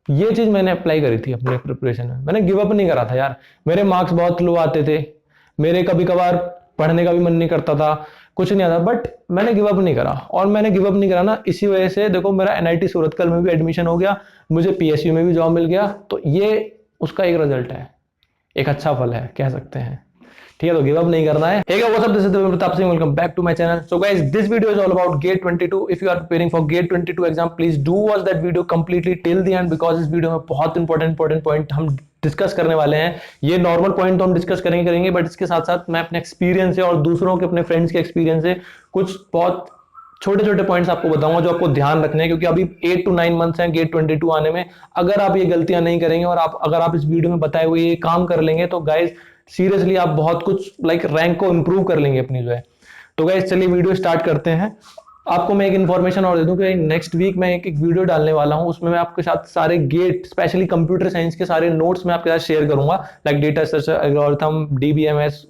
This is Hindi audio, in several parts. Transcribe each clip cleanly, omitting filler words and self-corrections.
ये चीज मैंने अप्लाई करी थी अपने प्रिपरेशन में। मैंने गिव अप नहीं करा था यार। मेरे मार्क्स बहुत लो आते थे, मेरे कभी कभार पढ़ने का भी मन नहीं करता था, कुछ नहीं आता, बट मैंने गिव अप नहीं करा। और मैंने गिव अप नहीं करा ना, इसी वजह से देखो मेरा एनआईटी सूरतकल में भी एडमिशन हो गया, मुझे पीएसयू में भी जॉब मिल गया। तो ये उसका एक रिजल्ट है, एक अच्छा फल है कह सकते हैं। ठीक है, तो गिव अप नहीं करना है। Hey guys, what's up? This is Devendra Pratap Singh. Welcome back to my channel. So guys, this video is all about GATE 22. If you are preparing for GATE 22 exam, please do watch that video completely till the end, because इस वीडियो में बहुत इंपॉर्टेंट पॉइंट हम डिस्कस करने वाले हैं। ये नॉर्मल पॉइंट तो हम डिस्कस करेंगे, बट इसके साथ साथ मैं अपने एक्सपीरियंस से और दूसरों के अपने फ्रेंड्स के एक्सपीरियंस से कुछ बहुत छोटे छोटे पॉइंट्स आपको बताऊंगा जो आपको ध्यान रखने हैं, क्योंकि अभी 8 to 9 मंथ्स हैं गेट 22 आने में। अगर आप ये गलतियां नहीं करेंगे और अगर आप इस वीडियो में बताए हुए ये काम कर लेंगे, तो गाइज सीरियसली आप बहुत कुछ रैंक को इंप्रूव कर लेंगे अपनी जो है। तो गाइज चलिए वीडियो स्टार्ट करते हैं। आपको मैं एक इन्फॉर्मेशन और दे दूं कि नेक्स्ट वीक मैं एक वीडियो डालने वाला हूं, उसमें मैं आपके साथ सारे गेट स्पेशली कंप्यूटर साइंस के सारे नोट्स मैं आपके साथ शेयर करूंगा, like data structure, algorithm, DBMS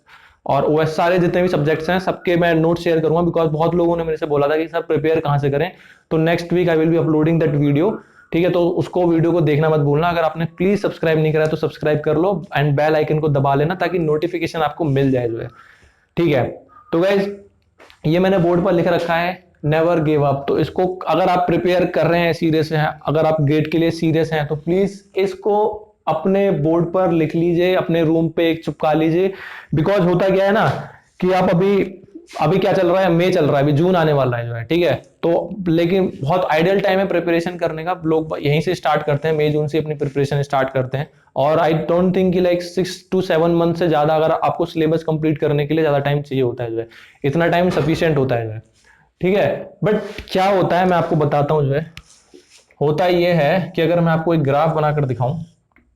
और ओएस, सारे जितने भी सब्जेक्ट्स हैं सबके मैं नोट शेयर करूंगा। बिकॉज बहुत लोगों ने मेरे से बोला था कि सर प्रिपेयर कहां से करें, तो next week I will be uploading that video. ठीक है, तो उसको वीडियो को देखना मत भूलना। अगर आपने प्लीज सब्सक्राइब नहीं करा तो सब्सक्राइब कर लो एंड बेल आइकन को दबा लेना, ताकि नोटिफिकेशन आपको मिल जाए जो है। ठीक है, तो गाइज ये मैंने बोर्ड पर लिख रखा है, नेवर गिव अप। तो इसको अगर आप प्रिपेयर कर रहे हैं, सीरियस हैं, अगर आप गेट के लिए सीरियस हैं, तो प्लीज इसको अपने बोर्ड पर लिख लीजिए, अपने रूम पे एक चिपका लीजिए। बिकॉज होता क्या है ना कि आप अभी अभी क्या चल रहा है, मई चल रहा है, अभी जून आने वाला है जो है। ठीक है, तो लेकिन बहुत आइडियल टाइम है प्रिपरेशन करने का। लोग यहीं से स्टार्ट करते हैं, मई जून से अपनी प्रिपरेशन स्टार्ट करते हैं। और आई डोंट थिंक कि 6 to 7 मंथ से ज्यादा अगर आपको सिलेबस कंप्लीट करने के लिए ज्यादा टाइम चाहिए होता है जो है, इतना टाइम सफिशिएंट होता है जो है। ठीक है, बट क्या होता है मैं आपको बताता हूं जो है। होता ये है कि अगर मैं आपको एक ग्राफ बनाकर दिखाऊं,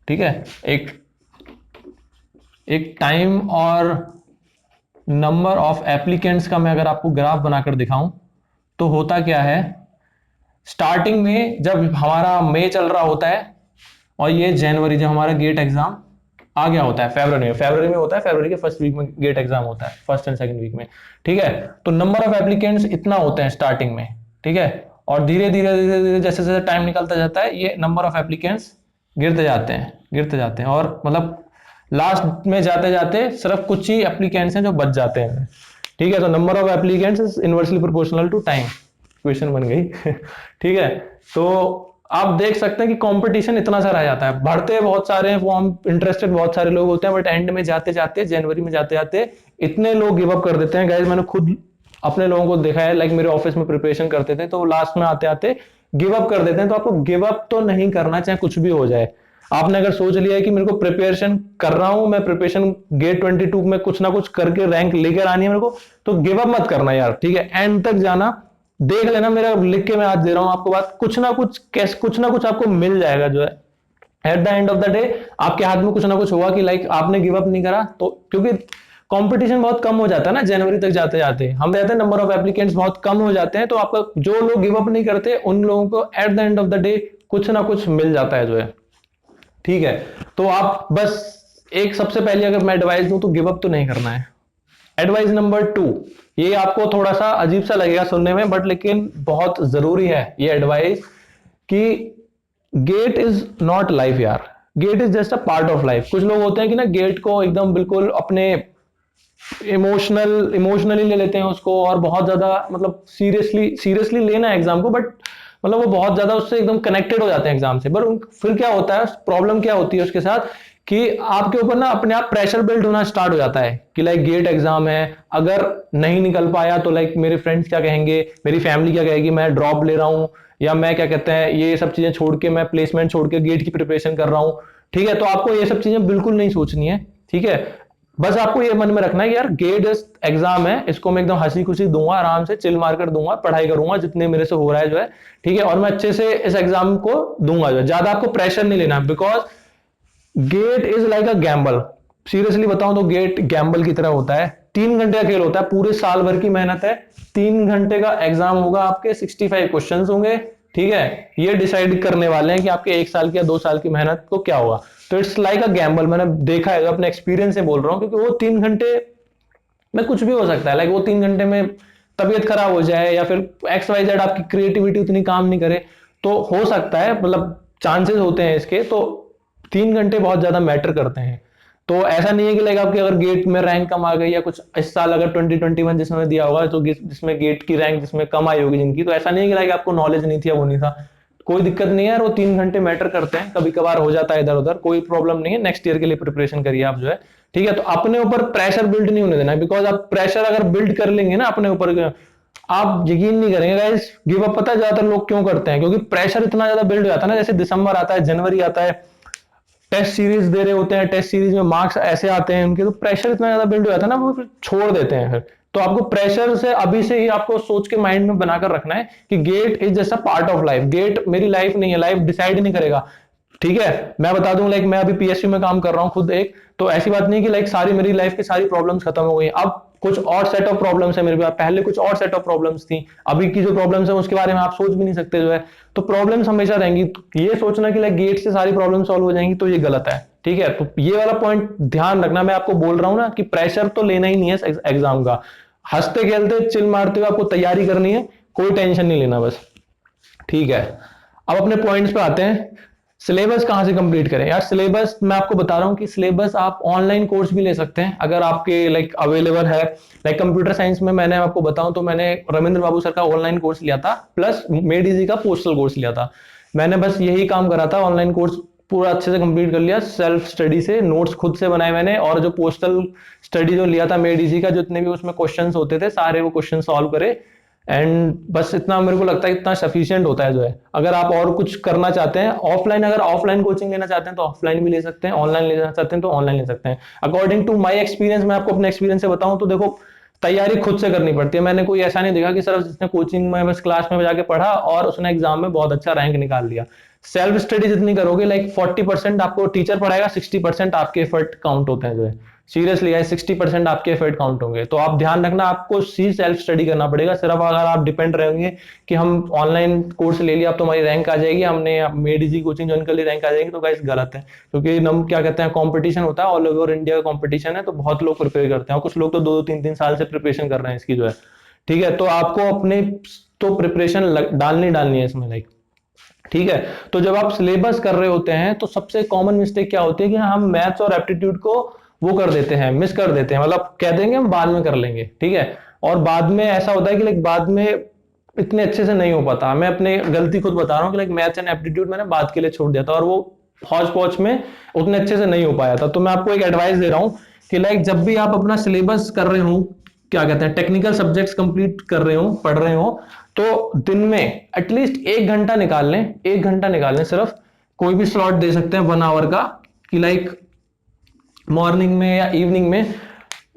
ठीक है, एक एक टाइम और नंबर ऑफ एप्लीकेंट्स का मैं अगर आपको ग्राफ बनाकर दिखाऊं, तो होता क्या है, स्टार्टिंग में जब हमारा मई चल रहा होता है और ये जनवरी जब हमारा गेट एग्जाम आ गया होता है, फरवरी में होता है, फरवरी के फर्स्ट वीक में गेट एग्जाम होता है, फर्स्ट एंड सेकंड वीक में। ठीक है, तो नंबर ऑफ एप्लीकेंट्स इतना होते हैं स्टार्टिंग में। ठीक है, और धीरे धीरे धीरे धीरे जैसे जैसे टाइम निकलता जाता है, ये नंबर ऑफ एप्लीकेंट्स गिरते जाते हैं और मतलब लास्ट में जाते जाते सिर्फ कुछ ही एप्लीकेंट्स हैं जो बच जाते हैं। ठीक है, तो number of applicants is inversely proportional to time, question बन गई। ठीक है, तो आप देख सकते हैं कि कंपटीशन इतना सा रह जाता है, बढ़ते बहुत सारे हैं फॉर्म, इंटरेस्टेड बहुत सारे लोग होते हैं, बट एंड में जाते जाते जनवरी में जाते जाते इतने लोग गिव अप कर देते हैं। गाइस मैंने खुद अपने लोगों को देखा है, लाइक मेरे ऑफिस में प्रिपरेशन करते थे तो लास्ट में आते आते गिव अप कर देते हैं। तो आपको गिव अप तो नहीं करना, चाहे कुछ भी हो जाए। आपने अगर सोच लिया है कि मेरे को प्रिपरेशन कर रहा हूं, मैं प्रिपरेशन गेट 22 में कुछ ना कुछ करके रैंक लेकर आनी है मेरे को, तो गिव अप मत करना यार। ठीक है, एंड तक जाना, देख लेना, मेरा लिख के मैं आज दे रहा हूं आपको बात, कुछ ना कुछ आपको मिल जाएगा जो है। At the end of the day आपके हाथ में कुछ ना कुछ होगा कि आपने गिव अप नहीं करा। तो क्योंकि कंपटीशन बहुत कम हो जाता है ना जनवरी तक जाते जाते, हम कहते हैं नंबर ऑफ एप्लीकेंट्स बहुत कम हो जाते हैं, तो आपका जो लोग गिव अप नहीं करते उन लोगों को at the end of the day कुछ ना कुछ मिल जाता है जो है। ठीक है, तो आप बस एक सबसे पहले अगर मैं एडवाइस दूं तो गिव अप तो नहीं करना है। एडवाइस नंबर 2, ये आपको थोड़ा सा अजीब सा लगेगा सुनने में, बट लेकिन बहुत जरूरी है ये एडवाइस, कि गेट इज नॉट लाइफ यार, GATE is just a part of life. कुछ लोग होते हैं कि ना गेट को एकदम बिल्कुल अपने इमोशनली ले लेते हैं उसको, और बहुत ज्यादा मतलब सीरियसली लेना है एग्जाम को, बट मतलब वो बहुत ज्यादा उससे एकदम कनेक्टेड हो जाते हैं एग्जाम से। पर फिर क्या होता है, प्रॉब्लम क्या होती है उसके साथ, कि आपके ऊपर ना अपने आप प्रेशर बिल्ड होना स्टार्ट हो जाता है कि गेट एग्जाम है, अगर नहीं निकल पाया तो मेरे फ्रेंड्स क्या कहेंगे, मेरी फैमिली क्या कहेगी, मैं ड्रॉप ले रहा हूं, या मैं क्या कहते हैं ये सब चीजें छोड़ के मैं प्लेसमेंट छोड़ के गेट की प्रिपरेशन कर रहा हूं। ठीक है, तो आपको ये सब चीजें बिल्कुल नहीं सोचनी है। ठीक है, बस आपको ये मन में रखना है कि यार गेट एग्जाम है, इसको मैं एकदम हंसी खुशी दूंगा, आराम से चिल मार कर दूंगा, पढ़ाई करूंगा जितने मेरे से हो रहा है जो है। ठीक है, और मैं अच्छे से इस एग्जाम को दूंगा जो है, ज्यादा आपको प्रेशर नहीं लेना, because GATE is like a gamble. Seriously बताऊं तो गेट गैम्बल की तरह होता है, 3 घंटे का खेल होता है, पूरे साल भर की मेहनत है, 3 घंटे का एग्जाम होगा, आपके 65 क्वेश्चन होंगे। ठीक है, ये डिसाइड करने वाले हैं कि आपके 1 साल की या 2 साल की मेहनत को क्या होगा। तो इट्स लाइक अ गैम्बल, मैंने देखा है, अपने एक्सपीरियंस से बोल रहा हूं, क्योंकि वो 3 घंटे में कुछ भी हो सकता है। वो 3 घंटे में तबीयत खराब हो जाए, या फिर XYZ आपकी क्रिएटिविटी उतनी काम नहीं करे, तो हो सकता है, मतलब चांसेस होते हैं इसके, तो 3 घंटे बहुत ज्यादा मैटर करते हैं। तो ऐसा नहीं है कि लाइक आपकी अगर गेट में रैंक कम आ गई या कुछ, इस साल अगर 2021 जिसमें दिया होगा तो जिसमें गेट की रैंक जिसमें कम आई होगी जिनकी, तो ऐसा नहीं है कि लाइक आपको नॉलेज नहीं थी या वो नहीं था, कोई दिक्कत नहीं है यार, वो 3 घंटे मैटर करते हैं, कभी कभार हो जाता है इधर उधर, कोई प्रॉब्लम नहीं है। नेक्स्ट ईयर के लिए प्रिपरेशन करिए आप जो है, ठीक है। तो अपने ऊपर प्रेशर बिल्ड नहीं होने देना है, बिकॉज आप प्रेशर अगर बिल्ड कर लेंगे ना अपने ऊपर, आप यकीन नहीं करेंगे गाइस, गिव अप पता है ज्यादातर लोग क्यों करते हैं, क्योंकि प्रेशर इतना ज्यादा बिल्ड हो जाता है ना, जैसे दिसंबर आता है, जनवरी आता है, टेस्ट सीरीज दे रहे होते हैं, टेस्ट सीरीज में मार्क्स ऐसे आते हैं उनके, तो प्रेशर इतना ज्यादा बिल्ड हो जाता है ना, वो फिर छोड़ देते हैं फिर। तो आपको प्रेशर से अभी से ही आपको सोच के माइंड में बनाकर रखना है कि GATE is just a part of life, GATE मेरी लाइफ नहीं है, लाइफ डिसाइड नहीं करेगा, ठीक है। मैं बता दूं लाइक मैं अभी पीएसयू में काम कर रहा हूं खुद एक, तो ऐसी बात नहीं कि लाइक सारी मेरी लाइफ की सारी प्रॉब्लम्स खत्म हो गई, अब कुछ और सेट ऑफ प्रॉब्लम्स है मेरे पास, पहले कुछ और सेट ऑफ प्रॉब्लम्स थी, अभी की जो प्रॉब्लम्स है उसके बारे में आप सोच भी नहीं सकते जो है। तो प्रॉब्लम्स हमेशा रहेंगी, तो ये सोचना कि लाइक गेट से सारी प्रॉब्लम सॉल्व हो जाएंगी, तो ये गलत है, ठीक है। तो ये वाला पॉइंट ध्यान रखना, मैं आपको बोल रहा हूं ना कि प्रेशर तो लेना ही नहीं है एग्जाम का, हंसते खेलते चिल मारते हुए आपको तैयारी करनी है, कोई टेंशन नहीं लेना बस, ठीक है। अब अपने पॉइंट्स पे आते हैं, सिलेबस कहां से कंप्लीट करें यार। सिलेबस मैं आपको बता रहा हूं कि सिलेबस आप ऑनलाइन कोर्स भी ले सकते हैं अगर आपके लाइक अवेलेबल है, लाइक कंप्यूटर साइंस में मैंने आपको बताऊं तो मैंने रविंद्र बाबू सर का ऑनलाइन कोर्स लिया था, प्लस मेड इजी का पोस्टल कोर्स लिया था, मैंने बस यही काम करा था, ऑनलाइन कोर्स पूरा अच्छे से कंप्लीट कर लिया, सेल्फ स्टडी से नोट्स खुद से बनाए मैंने, और जो पोस्टल स्टडी जो लिया था मेड इजी का, जितने भी उसमें क्वेश्चंस होते थे सारे वो क्वेश्चन सॉल्व करे, एंड बस इतना मेरे को लगता है इतना सफिशिएंट होता है जो है। अगर आप और कुछ करना चाहते हैं ऑफलाइन, अगर ऑफलाइन कोचिंग लेना चाहते हैं तो ऑफलाइन भी ले सकते हैं, ऑनलाइन लेना चाहते हैं तो ऑनलाइन ले सकते हैं। अकॉर्डिंग टू माय एक्सपीरियंस, मैं आपको अपने एक्सपीरियंस से बताऊं तो देखो, तैयारी खुद से करनी पड़ती है, मैंने कोई ऐसा नहीं देखा कि सिर्फ जिसने कोचिंग में बस क्लास में जाके पढ़ा और उसने एग्जाम में बहुत अच्छा रैंक निकाल लिया। सेल्फ स्टडी जितनी करोगे लाइक 40% आपको टीचर पढ़ाएगा, 60% आपके एफर्ट काउंट होते हैं जो है, सीरियसली है, 60% आपके एफर्ट काउंट होंगे। तो आप ध्यान रखना, आपको सी सेल्फ स्टडी करना पड़ेगा, सिर्फ अगर आप डिपेंड रहेंगे कि हम ऑनलाइन कोर्स ले लिया अब तो हमारी रैंक आ जाएगी, हमने मेडिजी कोचिंग ज्वाइन कर ली रैंक आ जाएगी, तो गाइस गलत है, क्योंकि हम क्या कहते हैं कंपटीशन होता है, ऑल ओवर इंडिया का कंपटीशन है, तो बहुत लोग प्रिपेयर करते हैं और कुछ लोग तो 2-2 3-3 साल से प्रिपरेशन कर रहे हैं इसकी जो है, ठीक है। तो आपको अपने तो प्रिपरेशन डालनी है इसमें लाइक, ठीक है। तो जब आप सिलेबस कर रहे होते हैं तो सबसे कॉमन मिस्टेक क्या होती है कि हम मैथ्स और एप्टीट्यूड को वो कर देते हैं, मिस कर देते हैं, मतलब कह देंगे हम बाद में कर लेंगे, ठीक है, और बाद में ऐसा होता है कि लाइक बाद में इतने अच्छे से नहीं हो पाता। मैं अपने गलती खुद बता रहा हूँ कि लाइक मैथ्स एंड एप्टीट्यूड मैंने बाद के लिए छोड़ दिया था और वो हौच पौच में उतने अच्छे से नहीं हो पाया था। तो मैं आपको एक एडवाइस दे रहा हूँ कि लाइक जब भी आप अपना सिलेबस कर रहे हो, क्या कहते हैं, टेक्निकल सब्जेक्ट्स कंप्लीट कर रहे हो, पढ़ रहे हो, तो दिन में एटलीस्ट 1 घंटा निकाल लें, 1 घंटा निकाल लें, सिर्फ कोई भी स्लॉट दे सकते हैं 1 आवर का, कि लाइक मॉर्निंग में या इवनिंग में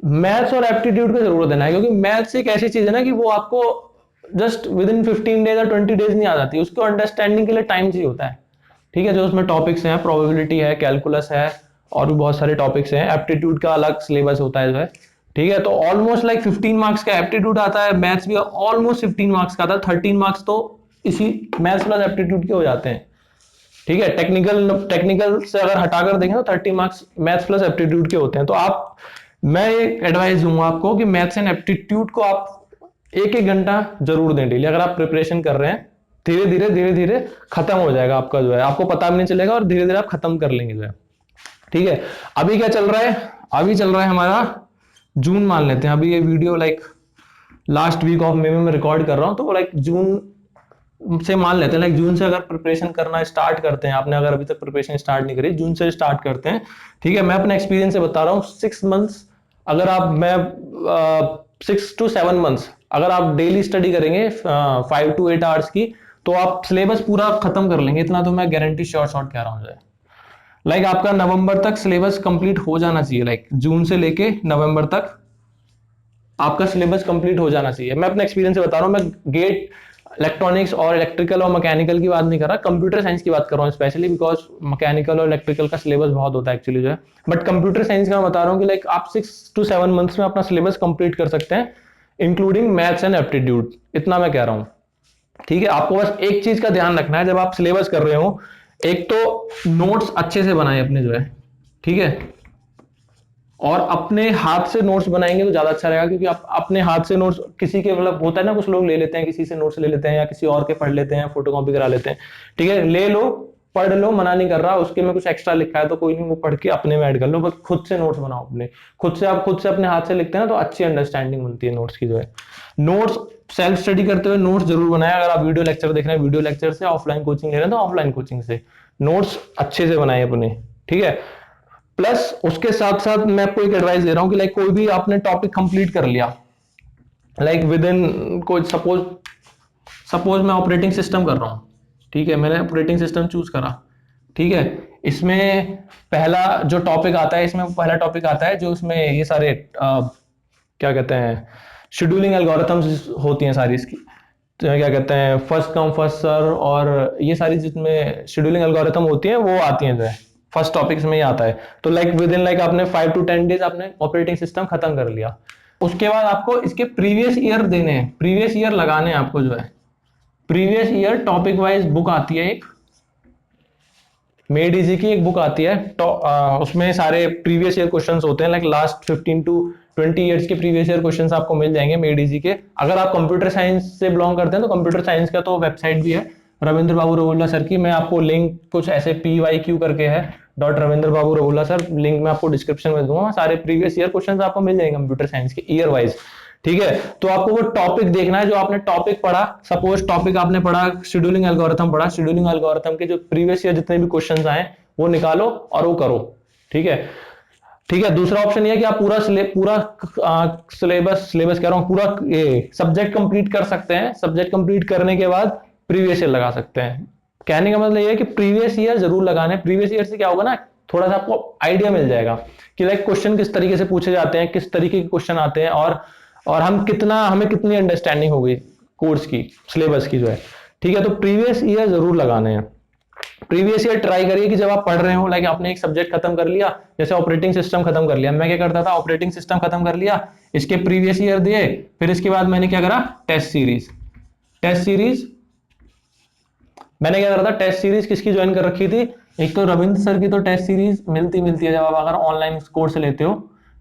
मैथ्स और एप्टीट्यूड को जरूर देना है, क्योंकि मैथ्स एक ऐसी चीज है ना कि वो आपको जस्ट विद इन 15 डेज या 20 डेज नहीं आ जाती, उसको अंडरस्टैंडिंग के लिए टाइम चाहिए होता है, ठीक है। जो उसमें टॉपिक्स हैं, प्रोबेबिलिटी है, कैलकुलस है, और भी बहुत सारे टॉपिक्स हैं, एप्टीट्यूड का अलग सिलेबस होता है जो है, ठीक है। तो ऑलमोस्ट लाइक 15 मार्क्स का एप्टीट्यूड आता है, मैथ्स भी ऑलमोस्ट 15 मार्क्स का आता है, 13 मार्क्स तो इसी मैथ्स प्लस एप्टीट्यूड के हो जाते हैं, ठीक है। टेक्निकल से अगर हटाकर देखें तो 30 मार्क्स मैथ्स प्लस एप्टीट्यूड के होते हैं। तो आप, मैं एक एडवाइस दूंगा आपको कि मैथ्स एंड एप्टीट्यूड को आप 1-1 घंटा जरूर दें डेली, अगर आप प्रिपरेशन कर रहे हैं। धीरे धीरे खत्म हो जाएगा आपका जो है, आपको पता भी नहीं चलेगा और धीरे धीरे आप खत्म कर लेंगे जो है, ठीक है। अभी क्या चल रहा है, अभी चल रहा है हमारा जून मान लेते हैं, अभी ये video like last week of May में मैं रिकॉर्ड कर रहा हूं, तो लाइक जून से मान लेते हैं, लाइक जून से अगर प्रिपरेशन करना स्टार्ट करते हैं, आपने अगर अभी तक प्रिपरेशन स्टार्ट नहीं करी, जून से स्टार्ट करते हैं, ठीक है। मैं अपने एक्सपीरियंस से बता रहा हूँ, 6 मंथ्स अगर आप, मैं 6 to 7 मंथ्स अगर आप डेली स्टडी करेंगे 5 to 8 आवर्स की, तो आप सिलेबस पूरा खत्म कर लेंगे, इतना तो मैं गारंटी शॉर्ट कह रहा हूँ। लाइक आपका नवंबर तक सिलेबस कंप्लीट हो जाना चाहिए, लाइक जून से लेके नवंबर तक आपका सिलेबस कंप्लीट हो जाना चाहिए। मैं अपने एक्सपीरियंस से बता रहा हूँ, मैं गेट इलेक्ट्रॉनिक्स और इलेक्ट्रिकल और मैकेनिकल की बात नहीं कर रहा, कंप्यूटर साइंस की बात कर रहा हूँ स्पेशली, बिकॉज मैकेनिकल और इलेक्ट्रिकल का सिलेबस बहुत होता है एक्चुअली जो है, बट कंप्यूटर साइंस का मैं बता रहा हूँ कि लाइक आप 6 to 7 मंथ्स में अपना सिलेबस कंप्लीट कर सकते हैं, इंक्लूडिंग मैथ्स एंड एप्टीट्यूड, इतना मैं कह रहा हूँ, ठीक है। आपको बस एक चीज का ध्यान रखना है जब आप सिलेबस कर रहे हो, एक तो नोट्स अच्छे से बनाए अपने जो है, ठीक है, और अपने हाथ से नोट्स बनाएंगे तो ज्यादा अच्छा रहेगा, क्योंकि आप अपने हाथ से नोट्स, किसी के मतलब होता है ना, कुछ लोग ले लेते हैं, किसी से नोट्स ले लेते हैं या किसी और के पढ़ लेते हैं, फोटोकॉपी करा लेते हैं, ठीक है, ले लो, पढ़ लो, मना नहीं कर रहा, उसके में कुछ एक्स्ट्रा लिखा है तो कोई नहीं, वो पढ़ के अपने में ऐड कर लो, बस खुद से नोट्स बनाओ अपने, खुद से आप खुद से अपने हाथ से लिखते हैं ना तो अच्छी अंडरस्टैंडिंग बनती है नोट्स की जो है। नोट्स सेल्फ स्टडी करते हुए नोट्स जरूर बनाए, अगर आप वीडियो लेक्चर देख रहे हैं वीडियो लेक्चर से, ऑफलाइन कोचिंग ले रहे हैं तो ऑफलाइन कोचिंग से नोट्स अच्छे से बनाए अपने, ठीक है। प्लस उसके साथ साथ मैं आपको एक एडवाइस दे रहा हूं कि लाइक कोई भी आपने टॉपिक कंप्लीट कर लिया, लाइक विद इन कोई सपोज सपोज मैं ऑपरेटिंग सिस्टम कर रहा हूँ, ठीक है, मैंने ऑपरेटिंग सिस्टम चूज करा, ठीक है, इसमें पहला जो टॉपिक आता है, इसमें पहला टॉपिक आता है जो इसमें ये सारे क्या कहते हैं शेड्यूलिंग एल्गोरिथम्स होती हैं सारी इसकी, तो क्या कहते हैं फर्स्ट कम फर्स्ट सर्व, और ये सारी जितने शेड्यूलिंग एल्गोरिथम होती हैं वो आती हैं जो है, फर्स्ट टॉपिक में ही आता है। तो लाइक विद इन लाइक आपने 5 to 10 डेज आपने ऑपरेटिंग सिस्टम खत्म कर लिया। उसके बाद आपको इसके प्रीवियस ईयर देने हैं, प्रीवियस ईयर लगाने हैं आपको जो है, previous year topic wise book आती है एक, मेड इजी की एक बुक आती है, तो उसमें सारे प्रीवियस ईयर क्वेश्चंस होते हैं, लाइक लास्ट 15 to 20 ईयर्स के प्रीवियस ईयर क्वेश्चंस आपको मिल जाएंगे मेड इजी के। अगर आप कंप्यूटर साइंस से बिलोंग करते हैं तो कंप्यूटर साइंस का तो वेबसाइट भी है रविंद्र बाबू रवुल्ला सर की, मैं आपको लिंक कुछ ऐसे PYQ करके है .रविंद्र बाबू रवुल्ला सर, लिंक मैं आपको डिस्क्रिप्शन में दूंगा, सारे प्रीवियस ईयर क्वेश्चंस आपको मिल जाएंगे कंप्यूटर साइंस के ईयर वाइज, ठीक है। तो आपको वो टॉपिक देखना है जो आपने टॉपिक पढ़ा, सपोज टॉपिक आपने पढ़ा शेड्यूलिंग एल्गोरिथम पढ़ा, शेड्यूलिंग एल्गोरिथम के जो प्रीवियस ईयर जितने भी क्वेश्चंस आए वो निकालो और वो करो, ठीक है, ठीक है। दूसरा ऑप्शन ये है कि आप पूरा सिलेबस कह रहा हूं, पूरा सब्जेक्ट कंप्लीट कर सकते हैं, सब्जेक्ट कंप्लीट करने के बाद प्रीवियस ईयर लगा सकते हैं। कहने का मतलब ये है कि प्रीवियस ईयर जरूर लगाने, प्रीवियस ईयर से क्या होगा ना, थोड़ा सा आपको आइडिया मिल जाएगा कि लाइक क्वेश्चन किस तरीके से पूछे जाते हैं, किस तरीके के क्वेश्चन आते हैं, और हमें कितनी अंडरस्टैंडिंग हो गई कोर्स की, सिलेबस की जो है, ठीक है। तो प्रीवियस ईयर जरूर लगाने हैं। प्रीवियस ईयर ट्राई करिए कि जब आप पढ़ रहे हो, लाइक आपने एक सब्जेक्ट खत्म कर लिया, जैसे ऑपरेटिंग सिस्टम खत्म कर लिया, मैं क्या करता था, ऑपरेटिंग सिस्टम खत्म कर लिया, इसके प्रीवियस ईयर दिए, फिर इसके बाद मैंने क्या करा, टेस्ट सीरीज मैंने क्या करा था, टेस्ट सीरीज किसकी ज्वाइन कर रखी थी, एक तो रविंद्र सर की तो टेस्ट सीरीज मिलती है जब आप अगर ऑनलाइन कोर्स लेते हो,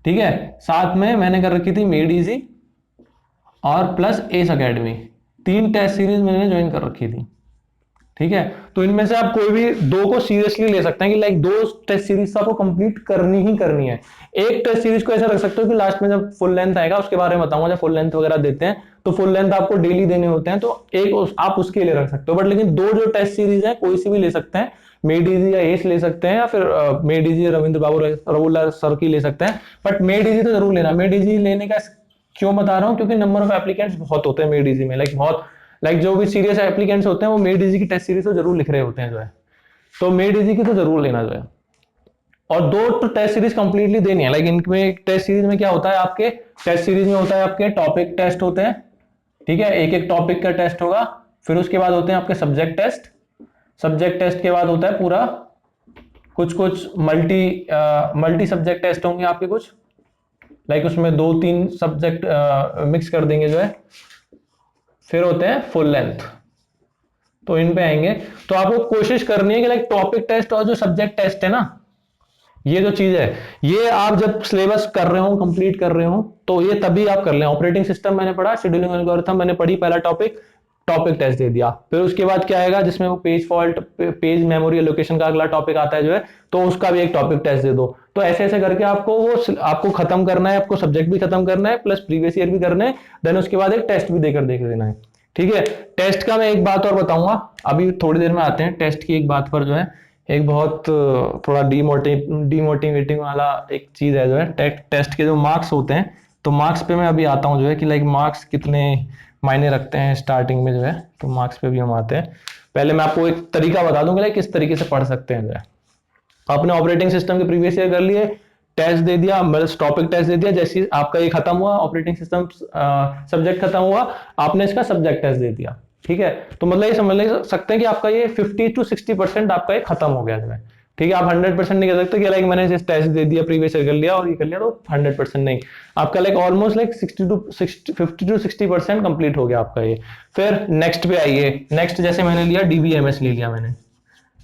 ठीक है, साथ में मैंने कर रखी थी मेड इजी और plus S academy, 3 test series मैंने ज्वाइन कर रखी थी, ठीक है। तो इनमें से आप कोई भी 2 को सीरियसली ले सकते हैं कि लाइक 2 टेस्ट सीरीज आपको कंप्लीट करनी ही करनी है। एक टेस्ट सीरीज को ऐसा रख सकते हो कि लास्ट में जब फुल लेंथ आएगा उसके बारे में बताऊंगा, जब फुल लेंथ वगैरह देते हैं तो फुल लेंथ आपको डेली देने होते हैं, तो एक आप उसके लिए रख सकते हो, बट लेकिन 2 जो टेस्ट सीरीज है कोई सी भी ले सकते हैं, मेड इजी या एस ले सकते हैं, या फिर मेड इजी रविंद्र बाबू रवुल्ला सर की ले सकते हैं, बट मेड इजी तो जरूर लेना। मेड इजी लेने का क्यों बता रहा हूँ, क्योंकि नंबर ऑफ एप्लीकेंट्स बहुत होते हैं मेड इजी में, लाइक जो भी सीरियस एप्लीकेंट्स होते हैं वो मेड इजी की टेस्ट सीरीज तो जरूर लिख रहे होते हैं जो है, तो मेड इजी की तो जरूर लेना जो है। और 2 तो टेस्ट सीरीज कंप्लीटली देनी है, लाइक इनमें टेस्ट सीरीज में क्या होता है, आपके टेस्ट सीरीज में होता है आपके टॉपिक टेस्ट होते हैं, ठीक है, एक एक टॉपिक का टेस्ट होगा, फिर उसके बाद होते हैं आपके सब्जेक्ट टेस्ट के बाद होता है पूरा कुछ मल्टी सब्जेक्ट टेस्ट होंगे आपके कुछ, लाइक उसमें 2-3 सब्जेक्ट मिक्स कर देंगे जो है, फिर होते हैं फुल लेंथ, तो इन पे आएंगे। तो आपको कोशिश करनी है कि लाइक टॉपिक टेस्ट और जो सब्जेक्ट टेस्ट है ना, ये जो चीज है, ये आप जब सिलेबस कर रहे हो, कंप्लीट कर रहे हो, तो ये तभी आप कर लें। ऑपरेटिंग सिस्टम मैंने पढ़ा, शेड्यूलिंग एल्गोरिथम मैंने पढ़ी, पहला टॉपिक टेस्ट दे दिया, फिर उसके बाद क्या आएगा जिसमें वो page fault, page memory allocation का अगला टॉपिक आता है जो है, तो उसका भी एक टॉपिक टेस्ट दे दो। तो ऐसे ऐसे करके आपको खत्म करना है, आपको सब्जेक्ट भी खत्म करना है, प्लस प्रीवियस ईयर भी करना है, देन उसके बाद एक टेस्ट भी देकर देख लेना है, ठीक है। टेस्ट का मैं एक बात और बताऊंगा, अभी थोड़ी देर में आते हैं टेस्ट की एक बात पर जो है, एक बहुत थोड़ा डीमोटिवेटिंग वाला एक चीज है जो है, टेस्ट के जो मार्क्स होते हैं, तो मार्क्स पे मैं अभी आता हूँ जो है कि लाइक मार्क्स कितने मायने रखते हैं स्टार्टिंग में जो है, तो मार्क्स पे भी हम आते हैं। पहले मैं आपको एक तरीका बता दूंगा लाइक किस तरीके से पढ़ सकते हैं जो है। आपने ऑपरेटिंग सिस्टम के प्रीवियस ईयर कर लिए, टेस्ट दे दिया, मतलब टॉपिक टेस्ट दे दिया, जैसे आपका ये खत्म हुआ ऑपरेटिंग सिस्टम सब्जेक्ट खत्म हुआ, आपने इसका सब्जेक्ट टेस्ट दे दिया, ठीक है। तो मतलब ये समझ सकते हैं कि आपका ये 50 to 60% आपका ये खत्म हो गया जो है, ठीक है। आप 100% नहीं कह सकते कि लाइक मैंने इस टेस्ट दे दिया, प्रीवियस ईयर कर लिया और ये कर लिया तो 100% नहीं, आपका like almost like 50 to 60% complete हो गया आपका ये। फिर नेक्स्ट पे आइए, नेक्स्ट जैसे मैंने लिया DBMS ले लिया मैंने,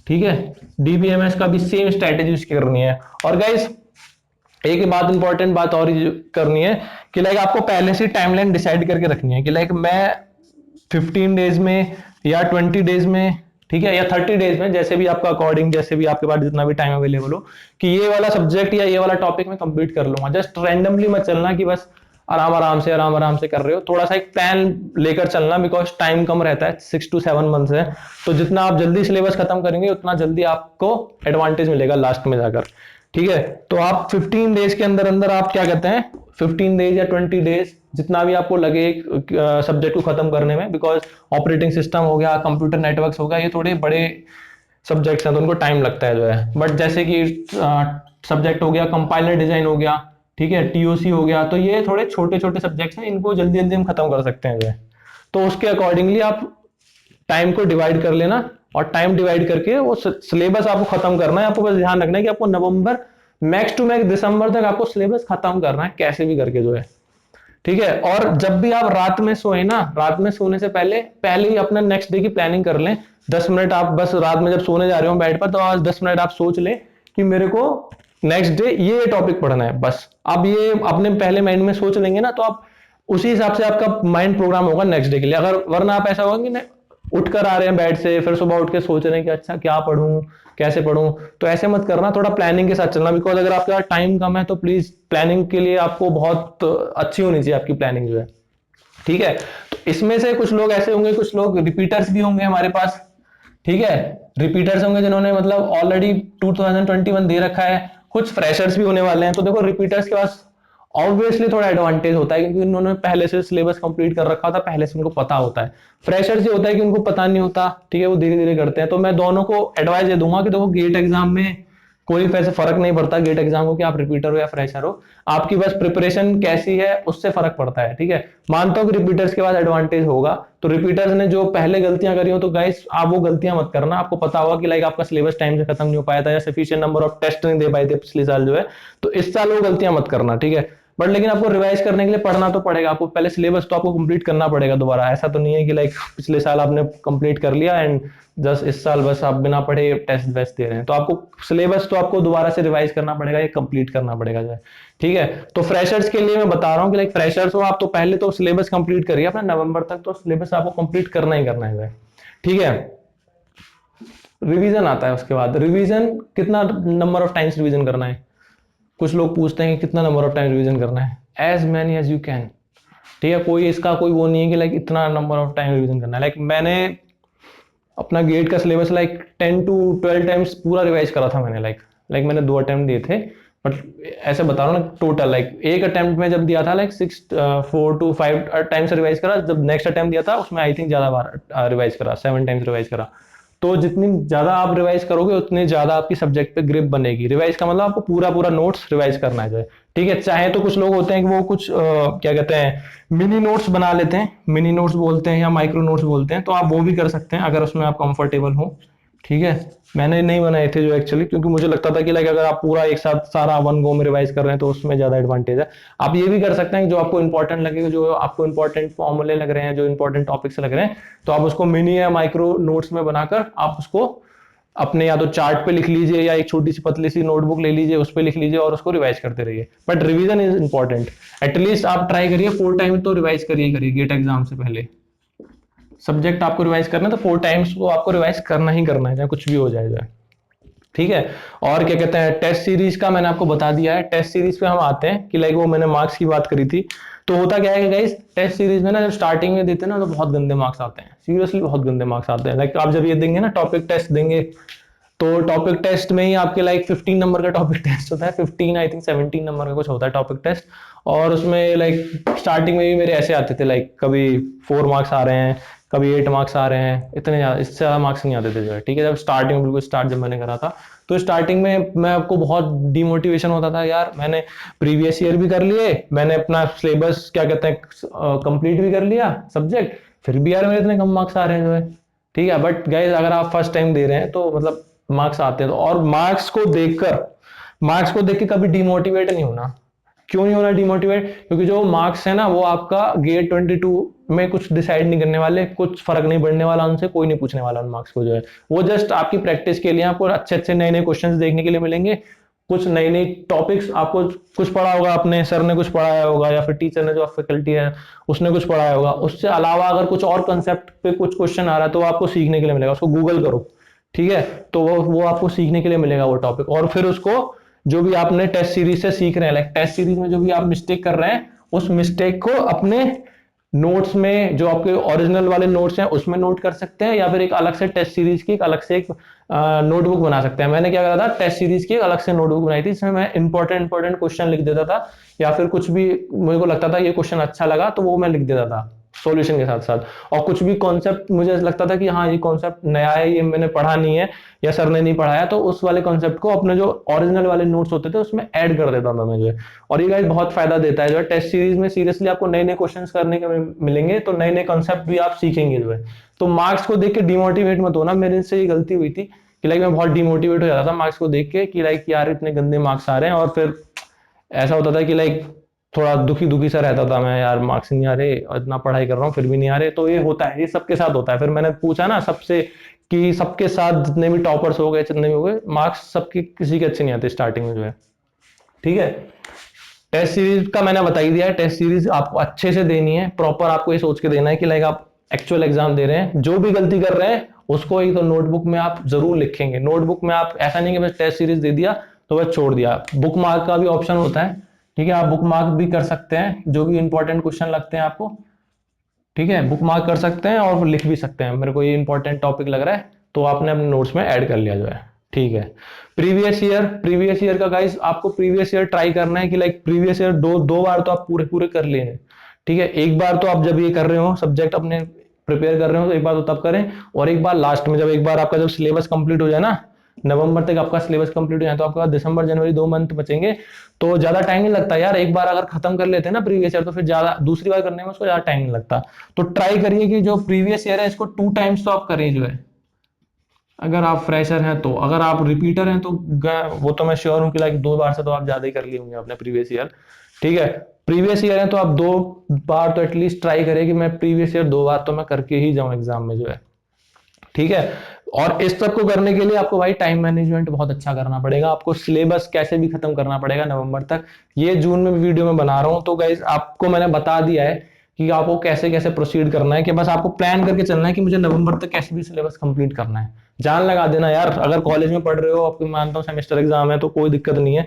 ठीक है, DBMS का भी सेम स्ट्रेटेजी उसकी करनी है। और गाइस एक बात इंपॉर्टेंट बात और करनी है कि लाइक आपको पहले से टाइमलाइन डिसाइड करके रखनी है कि लाइक मैं 15 डेज में या 20 डेज में ठीक है, या 30 डेज में, जैसे भी आपका अकॉर्डिंग, जैसे भी आपके पास जितना भी टाइम अवेलेबल हो, कि ये वाला सब्जेक्ट या ये वाला टॉपिक मैं कंप्लीट कर लूंगा। जस्ट रैंडमली मत चलना कि बस आराम आराम से कर रहे हो, थोड़ा सा एक प्लान लेकर चलना, बिकॉज टाइम कम रहता है, 6 to 7 मंथ्स है। तो जितना आप जल्दी सिलेबस खत्म करेंगे उतना जल्दी आपको एडवांटेज मिलेगा लास्ट में जाकर। ठीक है, तो आप 15 डेज के अंदर अंदर आप क्या कहते हैं, 15 डेज या 20 डेज, जितना भी आपको लगे सब्जेक्ट को खत्म करने में, बिकॉज ऑपरेटिंग सिस्टम हो गया, कंप्यूटर नेटवर्क्स हो गया, ये थोड़े बड़े सब्जेक्ट्स हैं तो उनको टाइम लगता है जो है। बट जैसे कि सब्जेक्ट हो गया कंपाइलर डिजाइन हो गया, ठीक है, टीओसी हो गया, तो ये थोड़े छोटे छोटे सब्जेक्ट्स हैं, इनको जल्दी जल्दी हम खत्म कर सकते हैं जो है। तो उसके अकॉर्डिंगली आप टाइम को डिवाइड कर लेना, और टाइम डिवाइड करके वो सिलेबस आपको खत्म करना है। आपको बस ध्यान रखना है कि आपको नवंबर, मैक्स टू मैक्स दिसंबर तक आपको सिलेबस खत्म करना है कैसे भी करके जो है। ठीक है, और जब भी आप रात में सोए ना, रात में सोने से पहले पहले ही अपना नेक्स्ट डे की प्लानिंग कर लें। 10 मिनट आप बस रात में जब सोने जा रहे हो बेड पर, तो आज 10 मिनट आप सोच ले कि मेरे को नेक्स्ट डे ये टॉपिक पढ़ना है। बस आप ये अपने पहले माइंड में सोच लेंगे ना, तो आप उसी हिसाब से आपका माइंड प्रोग्राम होगा नेक्स्ट डे के लिए। अगर वरना आप ऐसा होगा कि उठकर आ रहे हैं बेड से, फिर सुबह उठ के सोच रहे हैं कि अच्छा क्या पढ़ूं, कैसे पढ़ूं, तो ऐसे मत करना, थोड़ा प्लानिंग के साथ चलना। बिकॉज अगर आपके पास टाइम कम है तो प्लीज प्लानिंग के लिए आपको बहुत अच्छी होनी चाहिए आपकी प्लानिंग जो है। ठीक है, तो इसमें से कुछ लोग ऐसे होंगे, कुछ लोग रिपीटर्स भी होंगे हमारे पास। ठीक है, रिपीटर्स होंगे जिन्होंने मतलब ऑलरेडी 2021 दे रखा है, कुछ फ्रेशर्स भी होने वाले हैं। तो देखो रिपीटर्स के पास ऑब्वियसली थोड़ा एडवांटेज होता है, क्योंकि उन्होंने पहले से सिलेबस कंप्लीट कर रखा था, पहले से उनको पता होता है। फ्रेशर्स ये होता है कि उनको पता नहीं होता, ठीक है, वो धीरे धीरे करते हैं। तो मैं दोनों को एडवाइस दे दूंगा कि देखो गेट एग्जाम में कोई वैसे फर्क नहीं पड़ता गेट एग्जाम को, कि आप रिपीटर हो या फ्रेशर हो, आपकी बस प्रिपरेशन कैसी है उससे फर्क पड़ता है। ठीक है, मानता हूं कि रिपीटर्स के पास एडवांटेज होगा, तो रिपीटर्स ने जो पहले गलतियां करी हो, तो गाइस आप वो गलतियां मत करना। आपको पता होगा कि लाइक आपका सिलेबस टाइम से खत्म नहीं हो पाया था, या सफिशिएंट नंबर ऑफ टेस्ट नहीं दे पाए थे पिछले साल जो है, तो इस साल वो गलतियां मत करना। ठीक है, बट लेकिन आपको रिवाइज करने के लिए पढ़ना तो पड़ेगा, आपको पहले सिलेबस तो आपको कंप्लीट करना पड़ेगा दोबारा। ऐसा तो नहीं है कि लाइक पिछले साल आपने कंप्लीट कर लिया एंड जस्ट इस साल बस आप बिना पढ़े टेस्ट वेस्ट दे रहे हैं। तो आपको सिलेबस तो आपको दोबारा से रिवाइज करना पड़ेगा, ये कंप्लीट करना पड़ेगा जो है। ठीक है, तो फ्रेशर्स के लिए मैं बता रहा हूँ कि लाइक फ्रेशर्स हो आप, तो पहले तो सिलेबस कंप्लीट करिए अपना नवंबर तक, तो सिलेबस आपको कंप्लीट करना ही करना है। ठीक है, रिवीजन आता है उसके बाद। रिवीजन कितना नंबर ऑफ टाइम्स रिवीजन करना है, कुछ लोग पूछते हैं कि कितना नंबर ऑफ टाइम रिवीजन करना है। As many as you can. ठीक है, कोई इसका कोई वो नहीं है कि लाइक इतना नंबर ऑफ टाइम रिवीजन करना है। लाइक मैंने अपना गेट का सिलेबस लाइक 10 to 12 टाइम्स पूरा रिवाइज करा था मैंने। लाइक मैंने 2 अटेम्प्ट दिए थे, बट ऐसे बता रहा हूँ ना, टोटल लाइक एक अटेम्प्ट में जब दिया था लाइक 4 to 5 टाइम्स रिवाइज करा। जब नेक्स्ट अटेम्प्ट दिया था उसमें आई थिंक ज्यादा बार रिवाइज करा, 7 टाइम्स रिवाइज करा। तो जितनी ज्यादा आप रिवाइज करोगे उतनी ज्यादा आपकी सब्जेक्ट पे ग्रिप बनेगी। रिवाइज का मतलब आपको पूरा पूरा नोट्स रिवाइज करना है जो है। ठीक है, चाहे तो कुछ लोग होते हैं कि वो कुछ क्या कहते हैं, मिनी नोट्स बना लेते हैं, मिनी नोट्स बोलते हैं या माइक्रो नोट्स बोलते हैं, तो आप वो भी कर सकते हैं अगर उसमें आप कंफर्टेबल हो। ठीक है, मैंने नहीं बनाए थे जो एक्चुअली, क्योंकि मुझे लगता था कि लाइक अगर आप पूरा एक साथ सारा वन गो में रिवाइज कर रहे हैं तो उसमें ज्यादा एडवांटेज है। आप ये भी कर सकते हैं कि जो आपको इंपॉर्टेंट लगेगा, जो आपको इंपॉर्टेंट फॉर्मूले लग रहे हैं, जो इंपॉर्टेंट टॉपिक्स लग रहे हैं, तो आप उसको मिनी या माइक्रो नोट्स में बनाकर आप उसको अपने या तो चार्ट पे लिख लीजिए, या एक छोटी सी पतली सी नोटबुक ले लीजिए, उस पे लिख लीजिए और उसको रिवाइज करते रहिए। But revision is important. At least आप ट्राई करिए 4 टाइम तो रिवाइज करिए गेट एग्जाम से पहले। सब्जेक्ट आपको रिवाइज करना है तो 4 टाइम्स वो आपको रिवाइज करना ही करना है, चाहे कुछ भी हो जाए। ठीक है, और क्या कहते हैं, टेस्ट सीरीज का मैंने आपको बता दिया है। टेस्ट सीरीज पे हम आते हैं कि लाइक वो मैंने मार्क्स की बात करी थी। तो होता क्या है गाइस, टेस्ट सीरीज में ना जब स्टार्टिंग में देते हैं ना, तो बहुत गंदे मार्क्स आते हैं, सीरियसली बहुत गंदे मार्क्स आते हैं। लाइक आप जब ये देंगे ना, टॉपिक टेस्ट देंगे, तो टॉपिक टेस्ट में ही आपके लाइक 15 नंबर का टॉपिक टेस्ट होता है, 15 आई थिंक 17 नंबर का कुछ होता है टॉपिक टेस्ट। और उसमें लाइक स्टार्टिंग में भी मेरे ऐसे आते थे, लाइक कभी 4 मार्क्स आ रहे हैं, कभी 8 मार्क्स आ रहे हैं, इतने ज्यादा, इससे ज्यादा मार्क्स नहीं आते थे जो है। ठीक है, जब स्टार्टिंग बिल्कुल स्टार्ट जब मैंने करा था, तो स्टार्टिंग में मैं आपको बहुत डिमोटिवेशन होता था यार, मैंने प्रीवियस ईयर भी कर लिए, मैंने अपना सिलेबस क्या कहते हैं कंप्लीट भी कर लिया सब्जेक्ट, फिर भी यार मेरे इतने कम मार्क्स आ रहे हैं जो है। ठीक है, बट गाइस अगर आप फर्स्ट टाइम दे रहे हैं तो मतलब मार्क्स आते हैं तो, और मार्क्स को देख के कभी डिमोटिवेट नहीं होना। क्यों नहीं होना डिमोटिवेट, क्योंकि जो मार्क्स है ना वो आपका गेट 22 में कुछ डिसाइड नहीं करने वाले, कुछ फर्क नहीं पड़ने वाला उनसे, कोई नहीं पूछने वाला उन मार्क्स को जो है। वो जस्ट आपकी प्रैक्टिस के लिए, आपको अच्छे अच्छे नए नए क्वेश्चंस देखने के लिए मिलेंगे, कुछ नई नई टॉपिक्स आपको, कुछ पढ़ा होगा आपने, सर ने कुछ पढ़ाया होगा या फिर टीचर ने जो फैकल्टी है उसने कुछ पढ़ाया होगा, उससे अलावा अगर कुछ और कंसेप्ट पे कुछ क्वेश्चन आ रहा है तो वो आपको सीखने के लिए मिलेगा, उसको गूगल करो, ठीक है। तो वो आपको सीखने के लिए मिलेगा वो टॉपिक, और फिर उसको जो भी आपने टेस्ट सीरीज से सीख रहे हैं, लाइक टेस्ट सीरीज में जो भी आप मिस्टेक कर रहे हैं उस मिस्टेक को अपने नोट्स में, जो आपके ओरिजिनल वाले नोट्स हैं उसमें नोट कर सकते हैं, या फिर एक अलग से टेस्ट सीरीज की एक अलग से एक नोटबुक बना सकते हैं। मैंने क्या करा था, टेस्ट सीरीज की एक अलग से नोटबुक बनाई थी, जिसमें मैं इंपॉर्टेंट क्वेश्चन लिख देता था, या फिर कुछ भी मुझे को लगता था ये क्वेश्चन अच्छा लगा तो वो मैं लिख देता था सॉल्यूशन के साथ साथ। और कुछ भी कॉन्सेप्ट मुझे लगता था कि हाँ ये कॉन्सेप्ट नया है, ये मैंने पढ़ा नहीं है या सर ने नहीं पढ़ाया, तो उस वाले कॉन्सेप्ट को अपने जो ओरिजिनल वाले नोट्स होते थे उसमें ऐड कर देता था मैं जो है। और ये गाइस बहुत फायदा देता है जो है टेस्ट सीरीज में, सीरियसली आपको नए नए क्वेश्चन करने के मिलेंगे, तो नए नए कॉन्सेप्ट भी आप सीखेंगे जो है। तो मार्क्स को देख के डिमोटिवेट मत होना, मेरे से ये गलती हुई थी कि लाइक मैं बहुत डिमोटिवेट हो जाता था मार्क्स को देख के कि लाइक यार इतने गंदे मार्क्स आ रहे हैं, और फिर ऐसा होता था कि लाइक थोड़ा दुखी दुखी सा रहता था मैं, यार मार्क्स नहीं आ रहे और इतना पढ़ाई कर रहा हूँ फिर भी नहीं आ रहे। तो ये होता है, ये सबके साथ होता है। फिर मैंने पूछा ना सबसे कि सबके साथ जितने भी टॉपर्स हो गए, जितने भी हो गए, मार्क्स सबके किसी के अच्छे नहीं आते स्टार्टिंग में जो है, ठीक है। टेस्ट सीरीज का मैंने बता ही दिया है, टेस्ट सीरीज आपको अच्छे से देनी है, प्रॉपर आपको ये सोच के देना है कि लाइक आप एक्चुअल एग्जाम दे रहे हैं, जो भी गलती कर रहे हैं उसको एक तो नोटबुक में आप जरूर लिखेंगे। नोटबुक में आप ऐसा नहीं कि बस टेस्ट सीरीज दे दिया तो बस छोड़ दिया, बुक मार्क का भी ऑप्शन होता है, ठीक है। आप बुक मार्क भी कर सकते हैं, जो भी इंपॉर्टेंट क्वेश्चन लगते हैं आपको, ठीक है, बुक मार्क कर सकते हैं और लिख भी सकते हैं, मेरे को ये इंपॉर्टेंट टॉपिक लग रहा है तो आपने अपने नोट्स में ऐड कर लिया जो है, ठीक है। प्रीवियस ईयर का गाइस आपको प्रीवियस ईयर ट्राई करना है कि लाइक प्रीवियस ईयर दो दो बार तो आप पूरे पूरे कर लिए हैं, ठीक है। एक बार तो आप जब ये कर रहे हो सब्जेक्ट अपने प्रिपेयर कर रहे हो तो एक बार तो तब करें, और एक बार लास्ट में, जब एक बार आपका जब सिलेबस कंप्लीट हो जाए ना, नवंबर तक आपका सिलेबस कंप्लीट हो जाए तो आपके पास दिसंबर जनवरी 2 मंथ बचेंगे, तो ज्यादा टाइम नहीं लगता यार। एक बार अगर खत्म कर लेते हैं ना प्रीवियस ईयर तो फिर ज्यादा दूसरी बार करने में उसको ज्यादा टाइम नहीं लगता। तो ट्राई करिए कि जो प्रीवियस ईयर है इसको 2 टाइम्स तो आप करें जो है, अगर आप फ्रेशर हैं तो। अगर आप रिपीटर हैं तो वो तो मैं श्योर हूं कि लाइक 2 बार से तो आप ज्यादा ही कर लिए होंगे अपने प्रीवियस ईयर, ठीक है। प्रीवियस ईयर है तो आप 2 बार तो एटलीस्ट ट्राई करें कि मैं प्रीवियस ईयर 2 बार तो मैं करके ही जाऊं एग्जाम में जो है, ठीक है। और इस सब को करने के लिए आपको भाई टाइम मैनेजमेंट बहुत अच्छा करना पड़ेगा, आपको सिलेबस कैसे भी खत्म करना पड़ेगा नवंबर तक। ये जून में वीडियो में बना रहा हूं तो गाइज आपको मैंने बता दिया है कि आपको कैसे कैसे प्रोसीड करना है, कि बस आपको प्लान करके चलना है कि मुझे नवंबर तक कैसे भी सिलेबस कंप्लीट करना है। जान लगा देना यार, अगर कॉलेज में पढ़ रहे हो, आपको मानता हूँ सेमेस्टर एग्जाम है तो कोई दिक्कत नहीं है,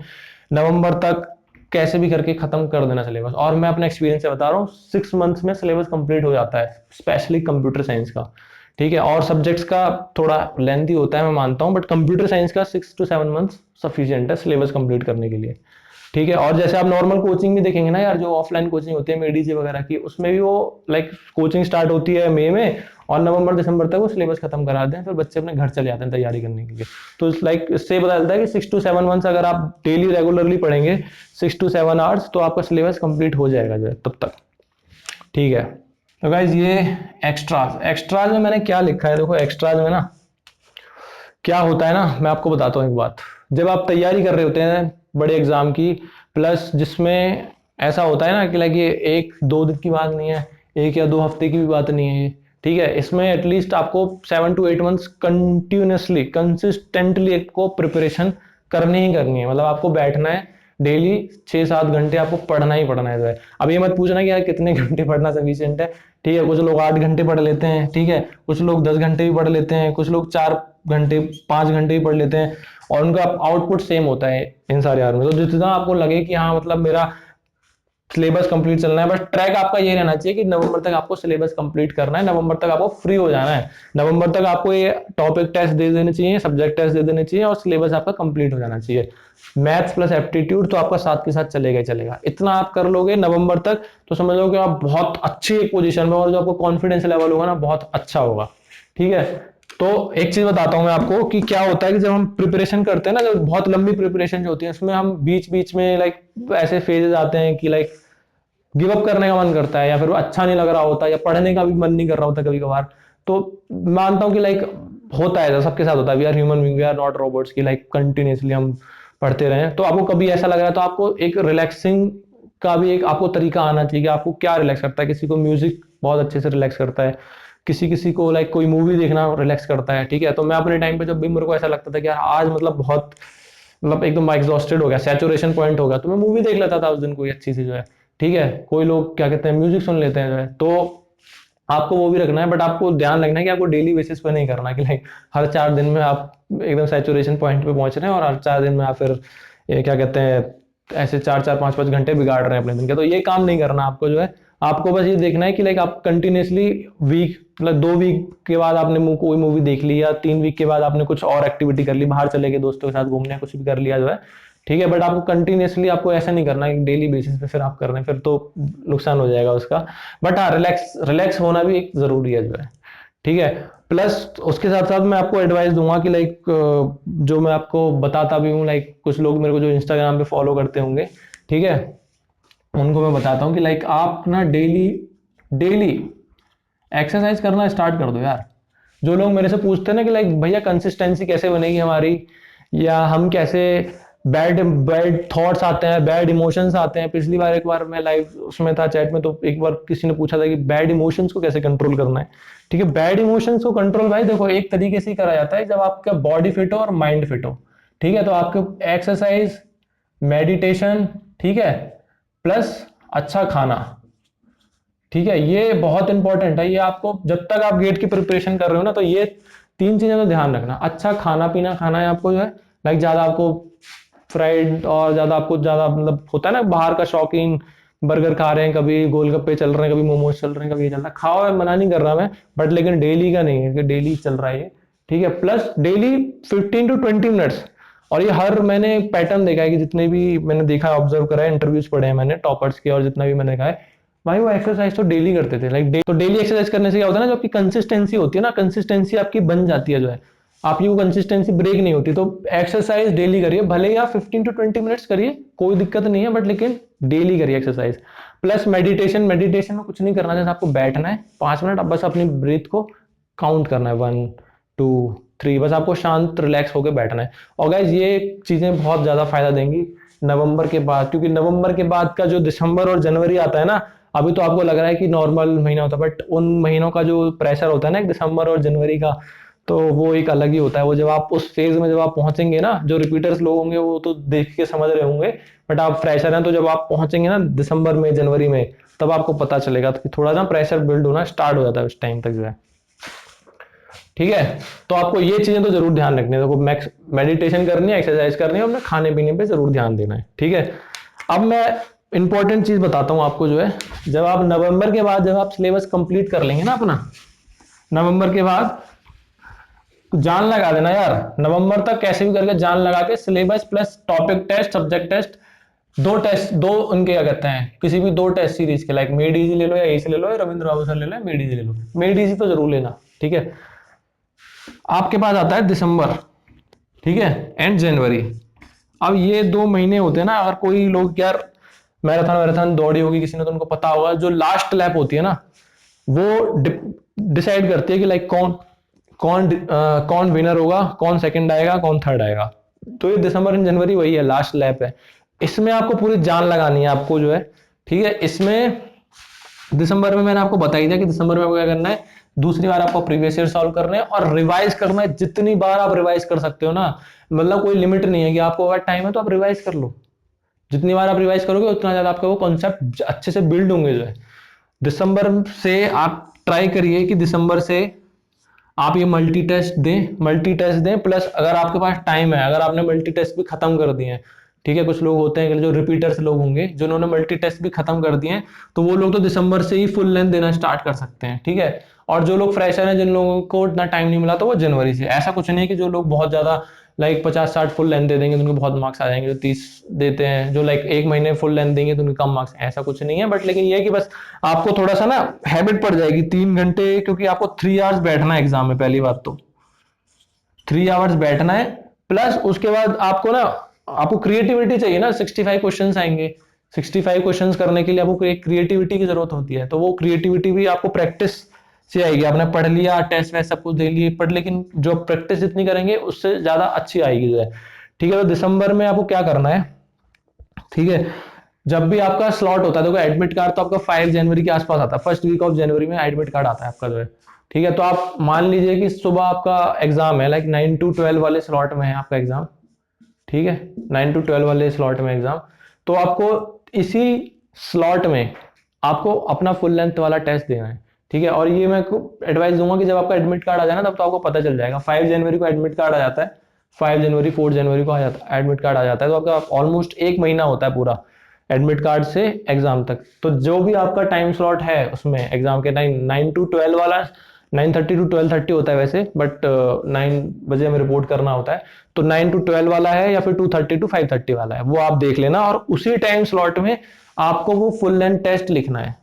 नवंबर तक कैसे भी करके खत्म कर देना सिलेबस। और मैं अपने एक्सपीरियंस से बता रहा हूँ 6 मंथ्स में सिलेबस कंप्लीट हो जाता है, स्पेशली कंप्यूटर साइंस का, ठीक है। और सब्जेक्ट्स का थोड़ा लेंथी होता है मैं मानता हूं, बट कंप्यूटर साइंस का 6 to 7 मंथ सफिशियंट है सिलेबस कंप्लीट करने के लिए, ठीक है। और जैसे आप नॉर्मल कोचिंग भी देखेंगे ना यार, जो ऑफलाइन कोचिंग होती है मेडीजी वगैरह की, उसमें भी वो लाइक कोचिंग स्टार्ट होती है मई में और नवंबर दिसंबर तक वो सिलेबस खत्म करा देते हैं, फिर बच्चे अपने घर चले जाते हैं तैयारी करने के लिए। तो लाइक इससे पता चलता है कि 6 to 7 मंथ्स अगर आप डेली रेगुलरली पढ़ेंगे 6 to 7 आवर्स तो आपका सिलेबस कंप्लीट हो जाएगा जो है तब तक, ठीक है। तो गाइज ये एक्स्ट्राज में मैंने क्या लिखा है, देखो एक्स्ट्राज में ना क्या होता है ना, मैं आपको बताता हूँ एक बात। जब आप तैयारी कर रहे होते हैं बड़े एग्जाम की, प्लस जिसमें ऐसा होता है ना कि लाइक ये 1-2 दिन की बात नहीं है, 1 या 2 हफ्ते की भी बात नहीं है, ठीक है। इसमें एटलीस्ट आपको 7 to 8 मंथ्स कंटिन्यूसली कंसिस्टेंटली आपको प्रिपरेशन करनी ही करनी है, मतलब आपको बैठना है डेली 6-7 घंटे आपको पढ़ना ही पढ़ना है जो है। अब ये मत पूछना कि यार कितने घंटे पढ़ना सफिशिएंट है, ठीक है। कुछ लोग 8 घंटे पढ़ लेते हैं, ठीक है, कुछ लोग 10 घंटे भी पढ़ लेते हैं, कुछ लोग 4 घंटे 5 घंटे भी पढ़ लेते हैं, और उनका आउटपुट सेम होता है इन सारे यार में। तो जितना आपको लगे कि हाँ मतलब मेरा सिलेबस कंप्लीट चलना है, बस ट्रैक आपका ये रहना चाहिए कि नवंबर तक आपको सिलेबस कंप्लीट करना है, नवंबर तक आपको फ्री हो जाना है, नवंबर तक आपको ये टॉपिक टेस्ट दे देने चाहिए, सब्जेक्ट टेस्ट दे देने चाहिए, और सिलेबस आपका कंप्लीट हो जाना चाहिए। मैथ्स प्लस एप्टीट्यूड तो आपका साथ के साथ चलेगा ही चलेगा। इतना आप कर लोगे नवंबर तक तो समझ लो कि आप बहुत अच्छी एक पोजीशन में, और जो आपको कॉन्फिडेंस लेवल होगा ना बहुत अच्छा होगा, ठीक है। तो एक चीज बताता हूं मैं आपको कि क्या होता है कि जब हम प्रिपरेशन करते हैं ना, जब बहुत लंबी प्रिपरेशन जो होती है उसमें हम बीच बीच में लाइक ऐसे फेजेस आते हैं कि लाइक गिव अप करने का मन करता है, या फिर वो अच्छा नहीं लग रहा होता, या पढ़ने का भी मन नहीं कर रहा होता कभी कभार। तो मानता हूँ कि लाइक होता है, सबके साथ होता है, we are human being, we are not robots की लाइक कंटिन्यूसली हम पढ़ते रहे। तो आपको कभी ऐसा लग रहा है तो आपको एक रिलैक्सिंग का भी एक आपको तरीका आना चाहिए कि आपको क्या रिलैक्स करता है। किसी को म्यूजिक बहुत अच्छे से रिलैक्स करता है, किसी किसी को लाइक कोई मूवी देखना रिलैक्स करता है, ठीक है। तो मैं अपने टाइम पे जब भी मेरे को ऐसा लगता था कि यार आज मतलब बहुत मतलब एकदम एग्जॉस्टेड हो गया, सैचुरेशन पॉइंट हो गया, तो मैं मूवी देख लेता था उस दिन कोई अच्छी सी जो है, ठीक है। कोई लोग क्या कहते हैं म्यूजिक सुन लेते हैं जो है। तो आपको वो भी रखना है, बट आपको ध्यान रखना है कि आपको डेली बेसिस पे नहीं करना कि लाइक हर 4 दिन में आप एकदम सैचुरेशन पॉइंट पे पहुंच रहे हैं और हर 4 दिन में आप फिर ये क्या कहते हैं ऐसे 4 4 5 5 घंटे बिगाड़ रहे हैं अपने दिन के। तो ये काम नहीं करना आपको जो है। आपको बस ये देखना है कि लाइक आप कंटिन्यूसली वीक मतलब 2 वीक के बाद आपने कोई मूवी देख ली, या 3 वीक के बाद आपने कुछ और एक्टिविटी कर ली, बाहर चले गए दोस्तों के साथ घूमने, कुछ भी कर लिया जो है, ठीक है। बट आपको कंटिन्यूसली आपको ऐसा नहीं करना है डेली बेसिस पे फिर आप कर रहे हैं, फिर तो नुकसान हो जाएगा उसका। बट हाँ, रिलैक्स रिलैक्स होना भी एक जरूरी है जो है, ठीक है। प्लस उसके साथ साथ मैं आपको एडवाइस दूंगा कि लाइक जो मैं आपको बताता भी हूँ, लाइक कुछ लोग मेरे को जो इंस्टाग्राम पे फॉलो करते होंगे, ठीक है, उनको मैं बताता हूँ कि लाइक आप ना डेली डेली एक्सरसाइज करना स्टार्ट कर दो यार। जो लोग मेरे से पूछते हैं ना कि लाइक भैया कंसिस्टेंसी कैसे बनेगी हमारी, या हम कैसे, बैड बैड थॉट्स आते हैं, बैड इमोशंस आते हैं। पिछली बार एक बार मैं लाइव उसमें था चैट में, तो एक बार किसी ने पूछा था कि बैड इमोशंस को कैसे कंट्रोल करना है, ठीक है। बैड इमोशंस को कंट्रोल भाई देखो एक तरीके से ही करा जाता है जब आपका बॉडी फिट हो और माइंड फिट हो, ठीक है। तो आपके एक्सरसाइज, मेडिटेशन, ठीक है, प्लस अच्छा खाना, ठीक है, ये बहुत इंपॉर्टेंट है। ये आपको जब तक आप गेट की प्रिपरेशन कर रहे हो ना, तो ये 3 चीजें तो ध्यान रखना। अच्छा खाना पीना खाना है आपको जो है, लाइक ज्यादा आपको फ्राइड और ज्यादा आपको ज्यादा मतलब होता है ना बाहर का शौकीन, बर्गर खा रहे हैं, कभी गोलगप्पे चल रहे हैं, कभी मोमोज चल रहे हैं, कभी ये चल रहा है, खाओ, मैं मना नहीं कर रहा मैं, बट लेकिन डेली का नहीं है कि डेली चल रहा है ये, ठीक है। Plus daily 15 to 20 minutes. और ये हर मैंने पैटर्न देखा है कि जितने भी मैंने देखा है, ऑब्जर्व करा है, इंटरव्यूज पढ़े हैं मैंने टॉपर्स के, और जितना भी मैंने देखा है भाई वो एक्सरसाइज तो डेली करते थे। लाइक तो डेली एक्सरसाइज करने से क्या होता है ना, जो आपकी कंसिस्टेंसी होती है ना, कंसिस्टेंसी आपकी बन जाती है जो है, आपकी वो कंसिस्टेंसी ब्रेक नहीं होती। तो एक्सरसाइज डेली करिए, भले ही आप 15 to 20 मिनट्स करिए, कोई दिक्कत नहीं है, बट लेकिन डेली करिए एक्सरसाइज। प्लस मेडिटेशन, मेडिटेशन में कुछ नहीं करना, जैसे आपको बैठना है 5 मिनट, अब बस अपनी ब्रीथ को काउंट करना है, 1 2 3, बस आपको शांत रिलैक्स होकर बैठना है। और गाइज ये चीजें बहुत ज्यादा फायदा देंगी नवंबर के बाद, क्योंकि नवंबर के बाद का जो दिसंबर और जनवरी आता है ना, अभी तो आपको लग रहा है कि नॉर्मल महीना होता है, बट उन महीनों का जो प्रेशर होता है ना दिसंबर और जनवरी का, तो वो एक अलग ही होता है। वो जब आप उस फेज में जब आप पहुंचेंगे ना, जो रिपीटर्स लोग होंगे वो तो देख के समझ रहे होंगे, बट आप फ्रेशर हैं, तो जब आप पहुंचेंगे ना दिसंबर में जनवरी में, तब आपको पता चलेगा कि थोड़ा ना प्रेशर बिल्ड होना स्टार्ट हो जाता है उस टाइम तक जो है, ठीक है। तो आपको ये चीजें तो जरूर ध्यान रखनी है, देखो मैक्स मेडिटेशन करनी है, एक्सरसाइज करनी है, और अपने खाने पीने पे जरूर ध्यान देना है, ठीक है। अब मैं इंपॉर्टेंट चीज बताता हूं आपको जो है, जब आप नवंबर के बाद जब आप सिलेबस कंप्लीट कर लेंगे ना अपना, नवंबर के बाद जान लगा देना यार, नवंबर तक कैसे भी करके जान लगा के syllabus plus topic test, subject test, 2 test, दो उनके क्या कहते हैं, किसी भी 2 टेस्ट सीरीज के, लाइक मेड इजी ले लो या एसी ले लो, या रविंद्र बाबू सर ले लो, मेड इजी ले लो, मेड इजी तो जरूर लेना, ठीक है। आपके पास आता है दिसंबर, ठीक है, एंड जनवरी। अब ये 2 महीने होते हैं ना, अगर कोई लोग यार मैराथन मैराथन दौड़ी होगी किसी ने, तो उनको पता होगा जो लास्ट लैप होती है ना, वो डिसाइड करती है कि लाइक कौन कौन कौन विनर होगा, कौन सेकंड आएगा, कौन थर्ड आएगा। तो ये दिसंबर एंड जनवरी वही है, लास्ट लैप है। इसमें आपको पूरी जान लगानी है आपको जो है, ठीक है। इसमें दिसंबर में मैंने आपको बताई था कि दिसंबर में आपको क्या करना है, दूसरी बार आपको प्रीवियस ईयर सॉल्व करना है और रिवाइज करना है, जितनी बार आप रिवाइज कर सकते हो ना, मतलब कोई लिमिट नहीं है कि आपको अगर टाइम है तो आप रिवाइज कर लो, जितनी बार आप रिवाइज करोगे उतना ज्यादा आपका वो कॉन्सेप्ट अच्छे से बिल्ड होंगे जो है। दिसंबर से आप ट्राई करिए कि दिसंबर से आप ये मल्टी टेस्ट दें, प्लस अगर आपके पास टाइम है, अगर आपने मल्टी टेस्ट भी खत्म कर दिए हैं, ठीक है। कुछ लोग होते हैं कि जो रिपीटर्स लोग होंगे जिन्होंने मल्टी टेस्ट भी खत्म कर दिए हैं, तो वो लोग तो दिसंबर से ही फुल लेंथ देना स्टार्ट कर सकते हैं, ठीक है। और जो लोग फ्रेशर हैं, जिन लोगों को इतना टाइम नहीं मिला, तो वो जनवरी से। ऐसा कुछ नहीं है कि जो लोग बहुत ज्यादा लाइक 50 60 फुल लेंथ दे देंगे तो उनको बहुत मार्क्स आ जाएंगे, जो 30 देते हैं, जो लाइक 1 महीने फुल लेंथ देंगे तो उनके कम मार्क्स, ऐसा कुछ नहीं है। बट लेकिन ये है कि बस आपको थोड़ा सा ना हैबिट पड़ जाएगी 3 घंटे, क्योंकि आपको 3 आवर्स बैठना है एग्जाम में, पहली बात तो 3 आवर्स बैठना है। प्लस उसके बाद आपको ना, आपको क्रिएटिविटी चाहिए ना, 65 क्वेश्चंस आएंगे, 65 क्वेश्चंस करने के लिए आपको एक क्रिएटिविटी की जरूरत होती है, तो वो क्रिएटिविटी भी आपको प्रैक्टिस से आएगी। आपने पढ़ लिया, टेस्ट वैसे सब कुछ दे लिए, पढ़, लेकिन जो प्रैक्टिस जितनी करेंगे उससे ज्यादा अच्छी आएगी जो है, ठीक है। तो दिसंबर में आपको क्या करना है, ठीक है, जब भी आपका स्लॉट होता है, देखो एडमिट कार्ड तो आपका 5 जनवरी के आसपास आता है, फर्स्ट वीक ऑफ जनवरी में एडमिट कार्ड आता है आपका जो है, ठीक है। तो आप मान लीजिए कि सुबह आपका एग्जाम है, लाइक 9 to 12 वाले स्लॉट में है आपका एग्जाम, ठीक है, 9 to 12 वाले स्लॉट में एग्जाम। तो आपको इसी स्लॉट में आपको अपना फुल लेंथ वाला टेस्ट देना है, ठीक है। और ये मैं एडवाइस दूंगा कि जब आपका एडमिट कार्ड आ जाए ना, तब तो आपको पता चल जाएगा। 5 जनवरी को एडमिट कार्ड आ जाता है, 5 जनवरी 4 जनवरी को आ जाता है एडमिट कार्ड आ जाता है, तो आपका ऑलमोस्ट 1 महीना होता है पूरा एडमिट कार्ड से एग्जाम तक। तो जो भी आपका टाइम स्लॉट है उसमें एग्जाम के टाइम 9 to 12 वाला, 9:30 to 12:30 होता है वैसे, बट 9 बजे हमें रिपोर्ट करना होता है। तो 9 to 12 वाला है या फिर 2:30 to 5:30 वाला है, वो आप देख लेना। और उसी टाइम स्लॉट में आपको वो फुल लेंथ टेस्ट लिखना है,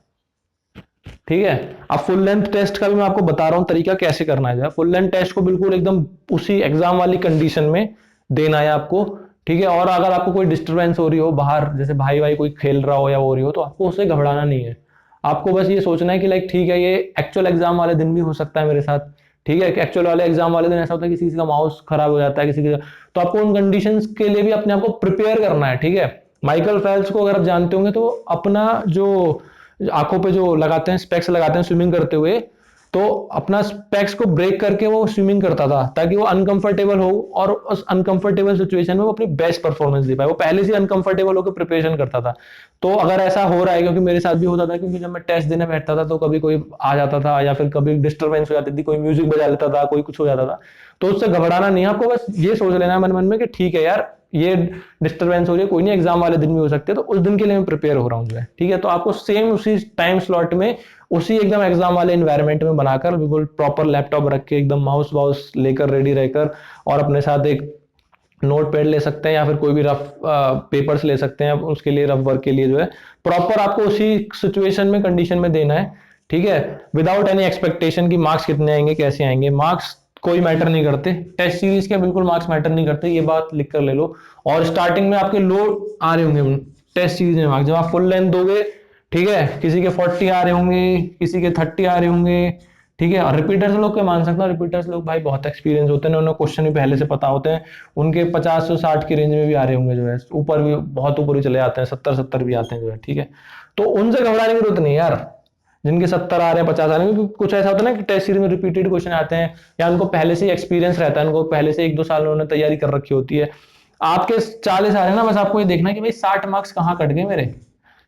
ठीक है। अब फुल लेंथ टेस्ट का भी मैं आपको बता रहा हूं तरीका कैसे करना है। फुल लेंथ टेस्ट को बिल्कुल एकदम उसी एग्जाम वाली कंडीशन में देना है आपको, ठीक है। और अगर आपको कोई डिस्टरबेंस हो रही हो बाहर, जैसे भाई भाई कोई खेल रहा हो या हो रही हो, तो आपको उससे घबराना नहीं है। आपको बस ये सोचना है कि लाइक ठीक है, ये एक्चुअल एग्जाम वाले दिन भी हो सकता है मेरे साथ, ठीक है। एक्चुअल वाले एग्जाम वाले दिन ऐसा होता है किसी का माउस खराब हो जाता है किसी का, तो आपको उन कंडीशंस के लिए भी अपने आप को प्रिपेयर करना है, ठीक है। माइकल फेल्प्स को अगर आप जानते होंगे, तो अपना जो आंखों पे जो लगाते हैं, स्पेक्स लगाते हैं स्विमिंग करते हुए, तो अपना स्पेक्स को ब्रेक करके वो स्विमिंग करता था ताकि वो अनकंफर्टेबल हो और उस अनकंफर्टेबल सिचुएशन में वो अपनी बेस्ट परफॉर्मेंस दे पाए। वो पहले से अनकंफर्टेबल होकर प्रिपरेशन करता था। तो अगर ऐसा हो रहा है, क्योंकि मेरे साथ भी होता था, क्योंकि जब मैं टेस्ट देने बैठता था तो कभी कोई आ जाता था या फिर कभी डिस्टर्बेंस हो जाती थी, कोई म्यूजिक बजा लेता था, कोई कुछ हो जाता था, तो उससे घबराना नहीं है आपको। बस ये सोच लेना है मन मन में कि ठीक है यार, ये डिस्टर्बेंस हो रही है, कोई नहीं, एग्जाम वाले दिन भी हो सकते हैं, तो उस दिन के लिए मैं प्रिपेयर हो रहा हूँ जो है, ठीक है। तो आपको सेम उसी टाइम स्लॉट में, उसी एकदम एग्जाम वाले एनवायरनमेंट में बनाकर, बिल्कुल प्रॉपर लैपटॉप रख के, एकदम माउस वाउस लेकर रेडी रहकर, और अपने साथ एक नोट पैड ले सकते हैं या फिर कोई भी रफ पेपर्स ले सकते हैं उसके लिए, रफ वर्क के लिए जो है, प्रॉपर आपको उसी सिचुएशन में, कंडीशन में देना है, ठीक है। विदाउट एनी एक्सपेक्टेशन कि मार्क्स कितने आएंगे, कैसे आएंगे। मार्क्स कोई मैटर नहीं करते, टेस्ट सीरीज के बिल्कुल मार्क्स मैटर नहीं करते, ये बात लिख कर ले लो। और स्टार्टिंग में आपके लो आ रहे होंगे टेस्ट सीरीज में मार्क्स, जब आप फुल लेंथ दोगे, ठीक है, किसी के 40 आ रहे होंगे, किसी के 30 आ रहे होंगे, ठीक है। और रिपीटर्स लोग के मान सकता हूँ, रिपीटर्स लोग भाई बहुत एक्सपीरियंस होते हैं, उन्हें क्वेश्चन भी पहले से पता होते हैं, उनके 50 से 60 की रेंज में भी आ रहे होंगे जो है, ऊपर भी बहुत ऊपर भी चले जाते हैं, 70-70 भी आते हैं जो है, ठीक है। तो उनसे घबराने की जरूरत नहीं है यार, जिनके 70 आ रहे हैं, 50 आ रहे हैं, क्योंकि कुछ ऐसा होता है ना कि टेस्ट सीरीज में रिपीटेड क्वेश्चन आते हैं, या उनको पहले से एक्सपीरियंस रहता है, उनको पहले से 1-2 साल उन्होंने तैयारी कर रखी होती है। आपके 40 आ रहे हैं ना, बस आपको ये देखना है कि भाई 60 मार्क्स कहाँ कट गए मेरे,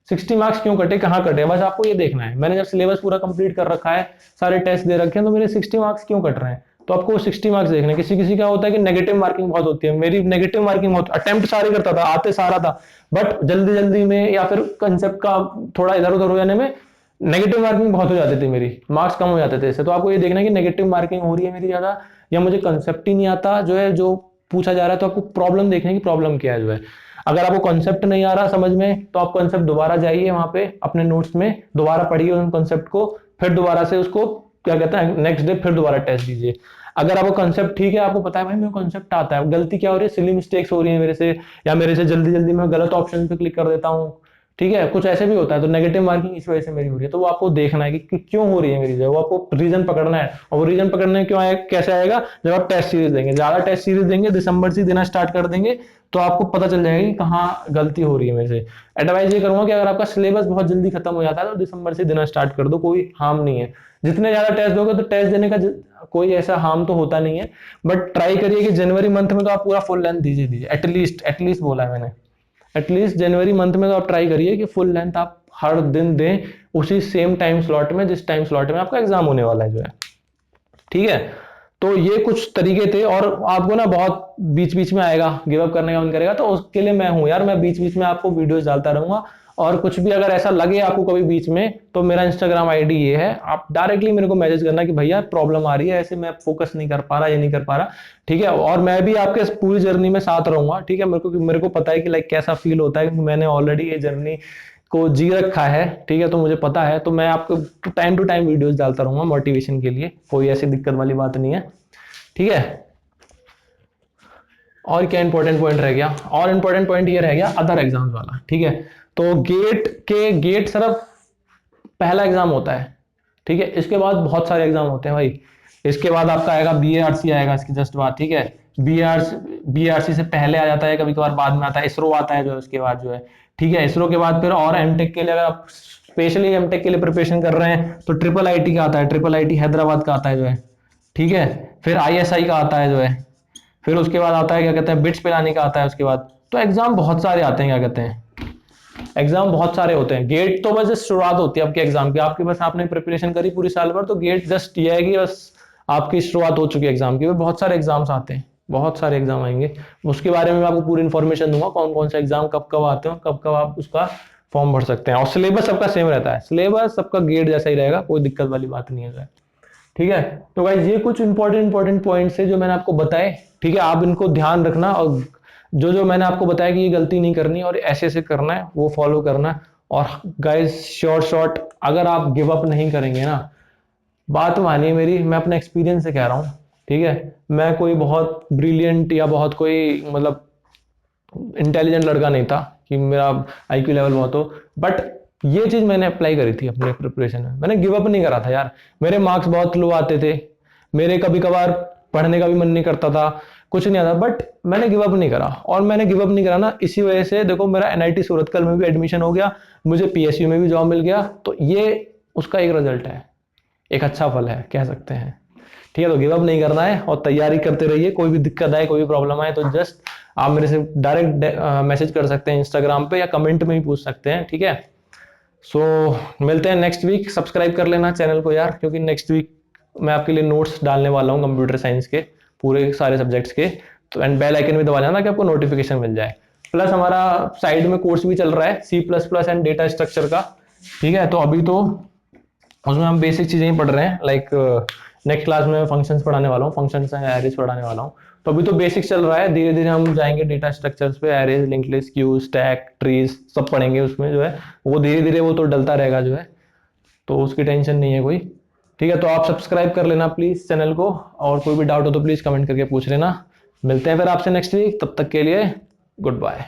60 मार्क्स क्यों कटे, कहाँ कटे, बस आपको ये देखना है। मैंने जब सिलेबस पूरा कंप्लीट कर रखा है, सारे टेस्ट दे रखे हैं, तो मेरे 60 मार्क्स क्यों कट रहे हैं, तो आपको 60 मार्क्स देखना है। किसी किसी का होता है कि नेगेटिव मार्किंग बहुत होती है, मेरी नेगेटिव मार्किंग बहुत, अटेम्प्ट सारे करता था, आते सारा था, बट जल्दी जल्दी में या फिर कंसेप्ट का थोड़ा इधर उधर हो जाने में नेगेटिव मार्किंग बहुत हो जाती थी, मेरी मार्क्स कम हो जाते थे इससे। तो आपको ये देखना है कि नेगेटिव मार्किंग हो रही है मेरी ज्यादा, या मुझे कंसेप्ट ही नहीं आता जो है, जो पूछा जा रहा है। तो आपको प्रॉब्लम देखने की, प्रॉब्लम क्या है जो है। अगर आपको कॉन्सेप्ट नहीं आ रहा समझ में, तो आप कॉन्सेप्ट दोबारा जाइए वहां पे अपने नोट्स में, दोबारा पढ़िए उन कॉन्सेप्ट को, फिर दोबारा से उसको क्या कहते हैं नेक्स्ट डे फिर दोबारा टेस्ट दीजिए। अगर आपको कॉन्सेप्ट ठीक है, आपको पता है भाई मेरे कॉन्सेप्ट आता है, गलती क्या हो रही है, सिली मिस्टेक्स हो रही है मेरे से, या मेरे से जल्दी जल्दी मैं गलत ऑप्शन पे क्लिक कर देता हूँ, ठीक है, कुछ ऐसे भी होता है, तो नेगेटिव मार्किंग इस वजह से मेरी हो रही है। तो वो आपको देखना है कि क्यों हो रही है मेरी, जो वो आपको रीजन पकड़ना है। और वो रीजन पकड़ने क्यों आए, कैसे आएगा, जब आप टेस्ट सीरीज देंगे, ज्यादा टेस्ट सीरीज देंगे, दिसंबर से देना स्टार्ट कर देंगे, तो आपको पता चल जाएगा कि कहाँ गलती हो रही है मेरे से। एडवाइस ये करूंगा कि अगर आपका सिलेबस बहुत जल्दी खत्म हो जाता है, तो दिसंबर से देना स्टार्ट कर दो, कोई हार्म नहीं है। जितने ज्यादा टेस्ट दोगे, तो टेस्ट देने का कोई ऐसा हार्म तो होता नहीं है, बट ट्राई करिए कि जनवरी मंथ में तो आप पूरा फुल लेंथ दीजिए, एटलीस्ट, एटलीस्ट बोला है मैंने, एटलीस्ट जनवरी मंथ में तो आप ट्राई करिए कि फुल लेंथ आप हर दिन दें, उसी सेम टाइम स्लॉट में जिस टाइम स्लॉट में आपका एग्जाम होने वाला है जो है, ठीक है। तो ये कुछ तरीके थे। और आपको ना बहुत बीच बीच में आएगा, गिव अप करने का मन करेगा, तो उसके लिए मैं हूं यार, मैं बीच बीच में आपको वीडियोस डालता रहूंगा। और कुछ भी अगर ऐसा लगे आपको कभी बीच में, तो मेरा इंस्टाग्राम आईडी ये है, आप डायरेक्टली मेरे को मैसेज करना कि भैया प्रॉब्लम आ रही है, ऐसे मैं फोकस नहीं कर पा रहा, ये नहीं कर पा रहा, ठीक है। और मैं भी आपके पूरी जर्नी में साथ रहूंगा, ठीक है। मेरे को पता है कि लाइक कैसा फील होता है, क्योंकि मैंने ऑलरेडी ये जर्नी को जी रखा है, ठीक है, तो मुझे पता है। तो मैं आपको टाइम टू टाइम वीडियोस डालता रहूंगा मोटिवेशन के लिए, कोई ऐसी दिक्कत वाली बात नहीं है, ठीक है। और क्या इंपॉर्टेंट पॉइंट रह गया, और इंपॉर्टेंट पॉइंट ये रह गया अदर एग्जाम्स वाला, ठीक है। तो गेट सिर्फ पहला एग्जाम होता है, ठीक है। इसके बाद बहुत सारे एग्जाम होते हैं भाई। इसके बाद आपका आएगा BARC, आएगा इसके जस्ट बाद, ठीक है। BARC से पहले आ जाता है, कभी कभार बाद में आता है, इसरो आता है जो है उसके बाद जो है, ठीक है। इसरो के बाद फिर और एमटेक के लिए, अगर आप स्पेशली एमटेक के लिए प्रिपरेशन कर रहे हैं, तो IIIT का आता है, IIIT हैदराबाद का आता है जो है, ठीक है। फिर ISI का आता है जो है, फिर उसके बाद आता है क्या कहते हैं, बिट्स पिलाने का आता है उसके बाद। तो एग्जाम बहुत सारे आते हैं, क्या कहते हैं, एग्जाम बहुत सारे होते हैं। गेट तो बस जस्ट शुरुआत होती है आपके एग्जाम की, आपके बस आपने प्रिपरेशन करी पूरी साल भर, तो गेट जस्ट ये है कि बस आपकी शुरुआत हो चुकी है एग्जाम की। बहुत सारे एग्जाम्स आते हैं, बहुत सारे एग्जाम आएंगे, उसके बारे में मैं आपको पूरी इन्फॉर्मेशन दूंगा, कौन कौन सा एग्जाम कब कब आते हैं, कब कब आप उसका फॉर्म भर सकते हैं। और सिलेबस सबका सेम रहता है, सिलेबस सबका गेट जैसा ही रहेगा, कोई दिक्कत वाली बात नहीं है। ठीक है, तो गाइस ये कुछ इंपॉर्टेंट पॉइंट्स है जो मैंने आपको बताए। ठीक है, आप इनको ध्यान रखना, और जो जो मैंने आपको बताया कि ये गलती नहीं करनी और ऐसे ऐसे करना है, वो फॉलो करना है। और गाइस शॉर्ट अगर आप गिव अप नहीं करेंगे ना, बात मानिए मेरी, मैं अपने एक्सपीरियंस से कह रहा हूँ। ठीक है, मैं कोई बहुत ब्रिलियंट या बहुत कोई मतलब इंटेलिजेंट लड़का नहीं था कि मेरा आईक्यू लेवल बहुत हो, बट ये चीज मैंने अप्लाई करी थी अपने प्रिपरेशन में। मैंने गिव अप नहीं करा था यार। मेरे मार्क्स बहुत लो आते थे, मेरे कभी कभार पढ़ने का भी मन नहीं करता था, कुछ नहीं आता, बट मैंने गिव अप नहीं करा। और मैंने गिव अप नहीं करा ना, इसी वजह से देखो मेरा एनआईटी सूरतकल में भी एडमिशन हो गया, मुझे पीएसयू में भी जॉब मिल गया। तो ये उसका एक रिजल्ट है, एक अच्छा फल है कह सकते हैं। ठीक है, तो गिव अप नहीं करना है और तैयारी करते रहिए। कोई भी दिक्कत आए, कोई भी प्रॉब्लम आए, तो जस्ट आप मेरे से डायरेक्ट मैसेज कर सकते हैं इंस्टाग्राम पे, या कमेंट में ही पूछ सकते हैं। ठीक है, सो मिलते हैं नेक्स्ट वीक। सब्सक्राइब कर लेना चैनल को यार, क्योंकि नेक्स्ट वीक मैं आपके लिए नोट्स डालने वाला हूँ कंप्यूटर साइंस के पूरे सारे सब्जेक्ट्स के। तो एंड बेल आइकन भी दबा जाना कि आपको नोटिफिकेशन मिल जाए। प्लस हमारा साइड में कोर्स भी चल रहा है C++ एंड डेटा स्ट्रक्चर का। ठीक है, तो अभी तो उसमें हम बेसिक चीजें ही पढ़ रहे हैं, लाइक नेक्स्ट क्लास में फंक्शंस पढ़ाने वाला हूँ, फंक्शंस एंड एरेज पढ़ाने वाला हूँ। तो अभी तो बेसिक चल रहा है, धीरे धीरे हम जाएंगे डेटा स्ट्रक्चर्स पे, arrays, link list, Q, stack, trees सब पढ़ेंगे उसमें जो है। वो धीरे धीरे वो तो डलता रहेगा जो है, तो उसकी टेंशन नहीं है कोई। ठीक है, तो आप सब्सक्राइब कर लेना प्लीज चैनल को, और कोई भी डाउट हो तो प्लीज कमेंट करके पूछ लेना। मिलते हैं फिर आपसे नेक्स्ट वीक, तब तक के लिए गुड बाय।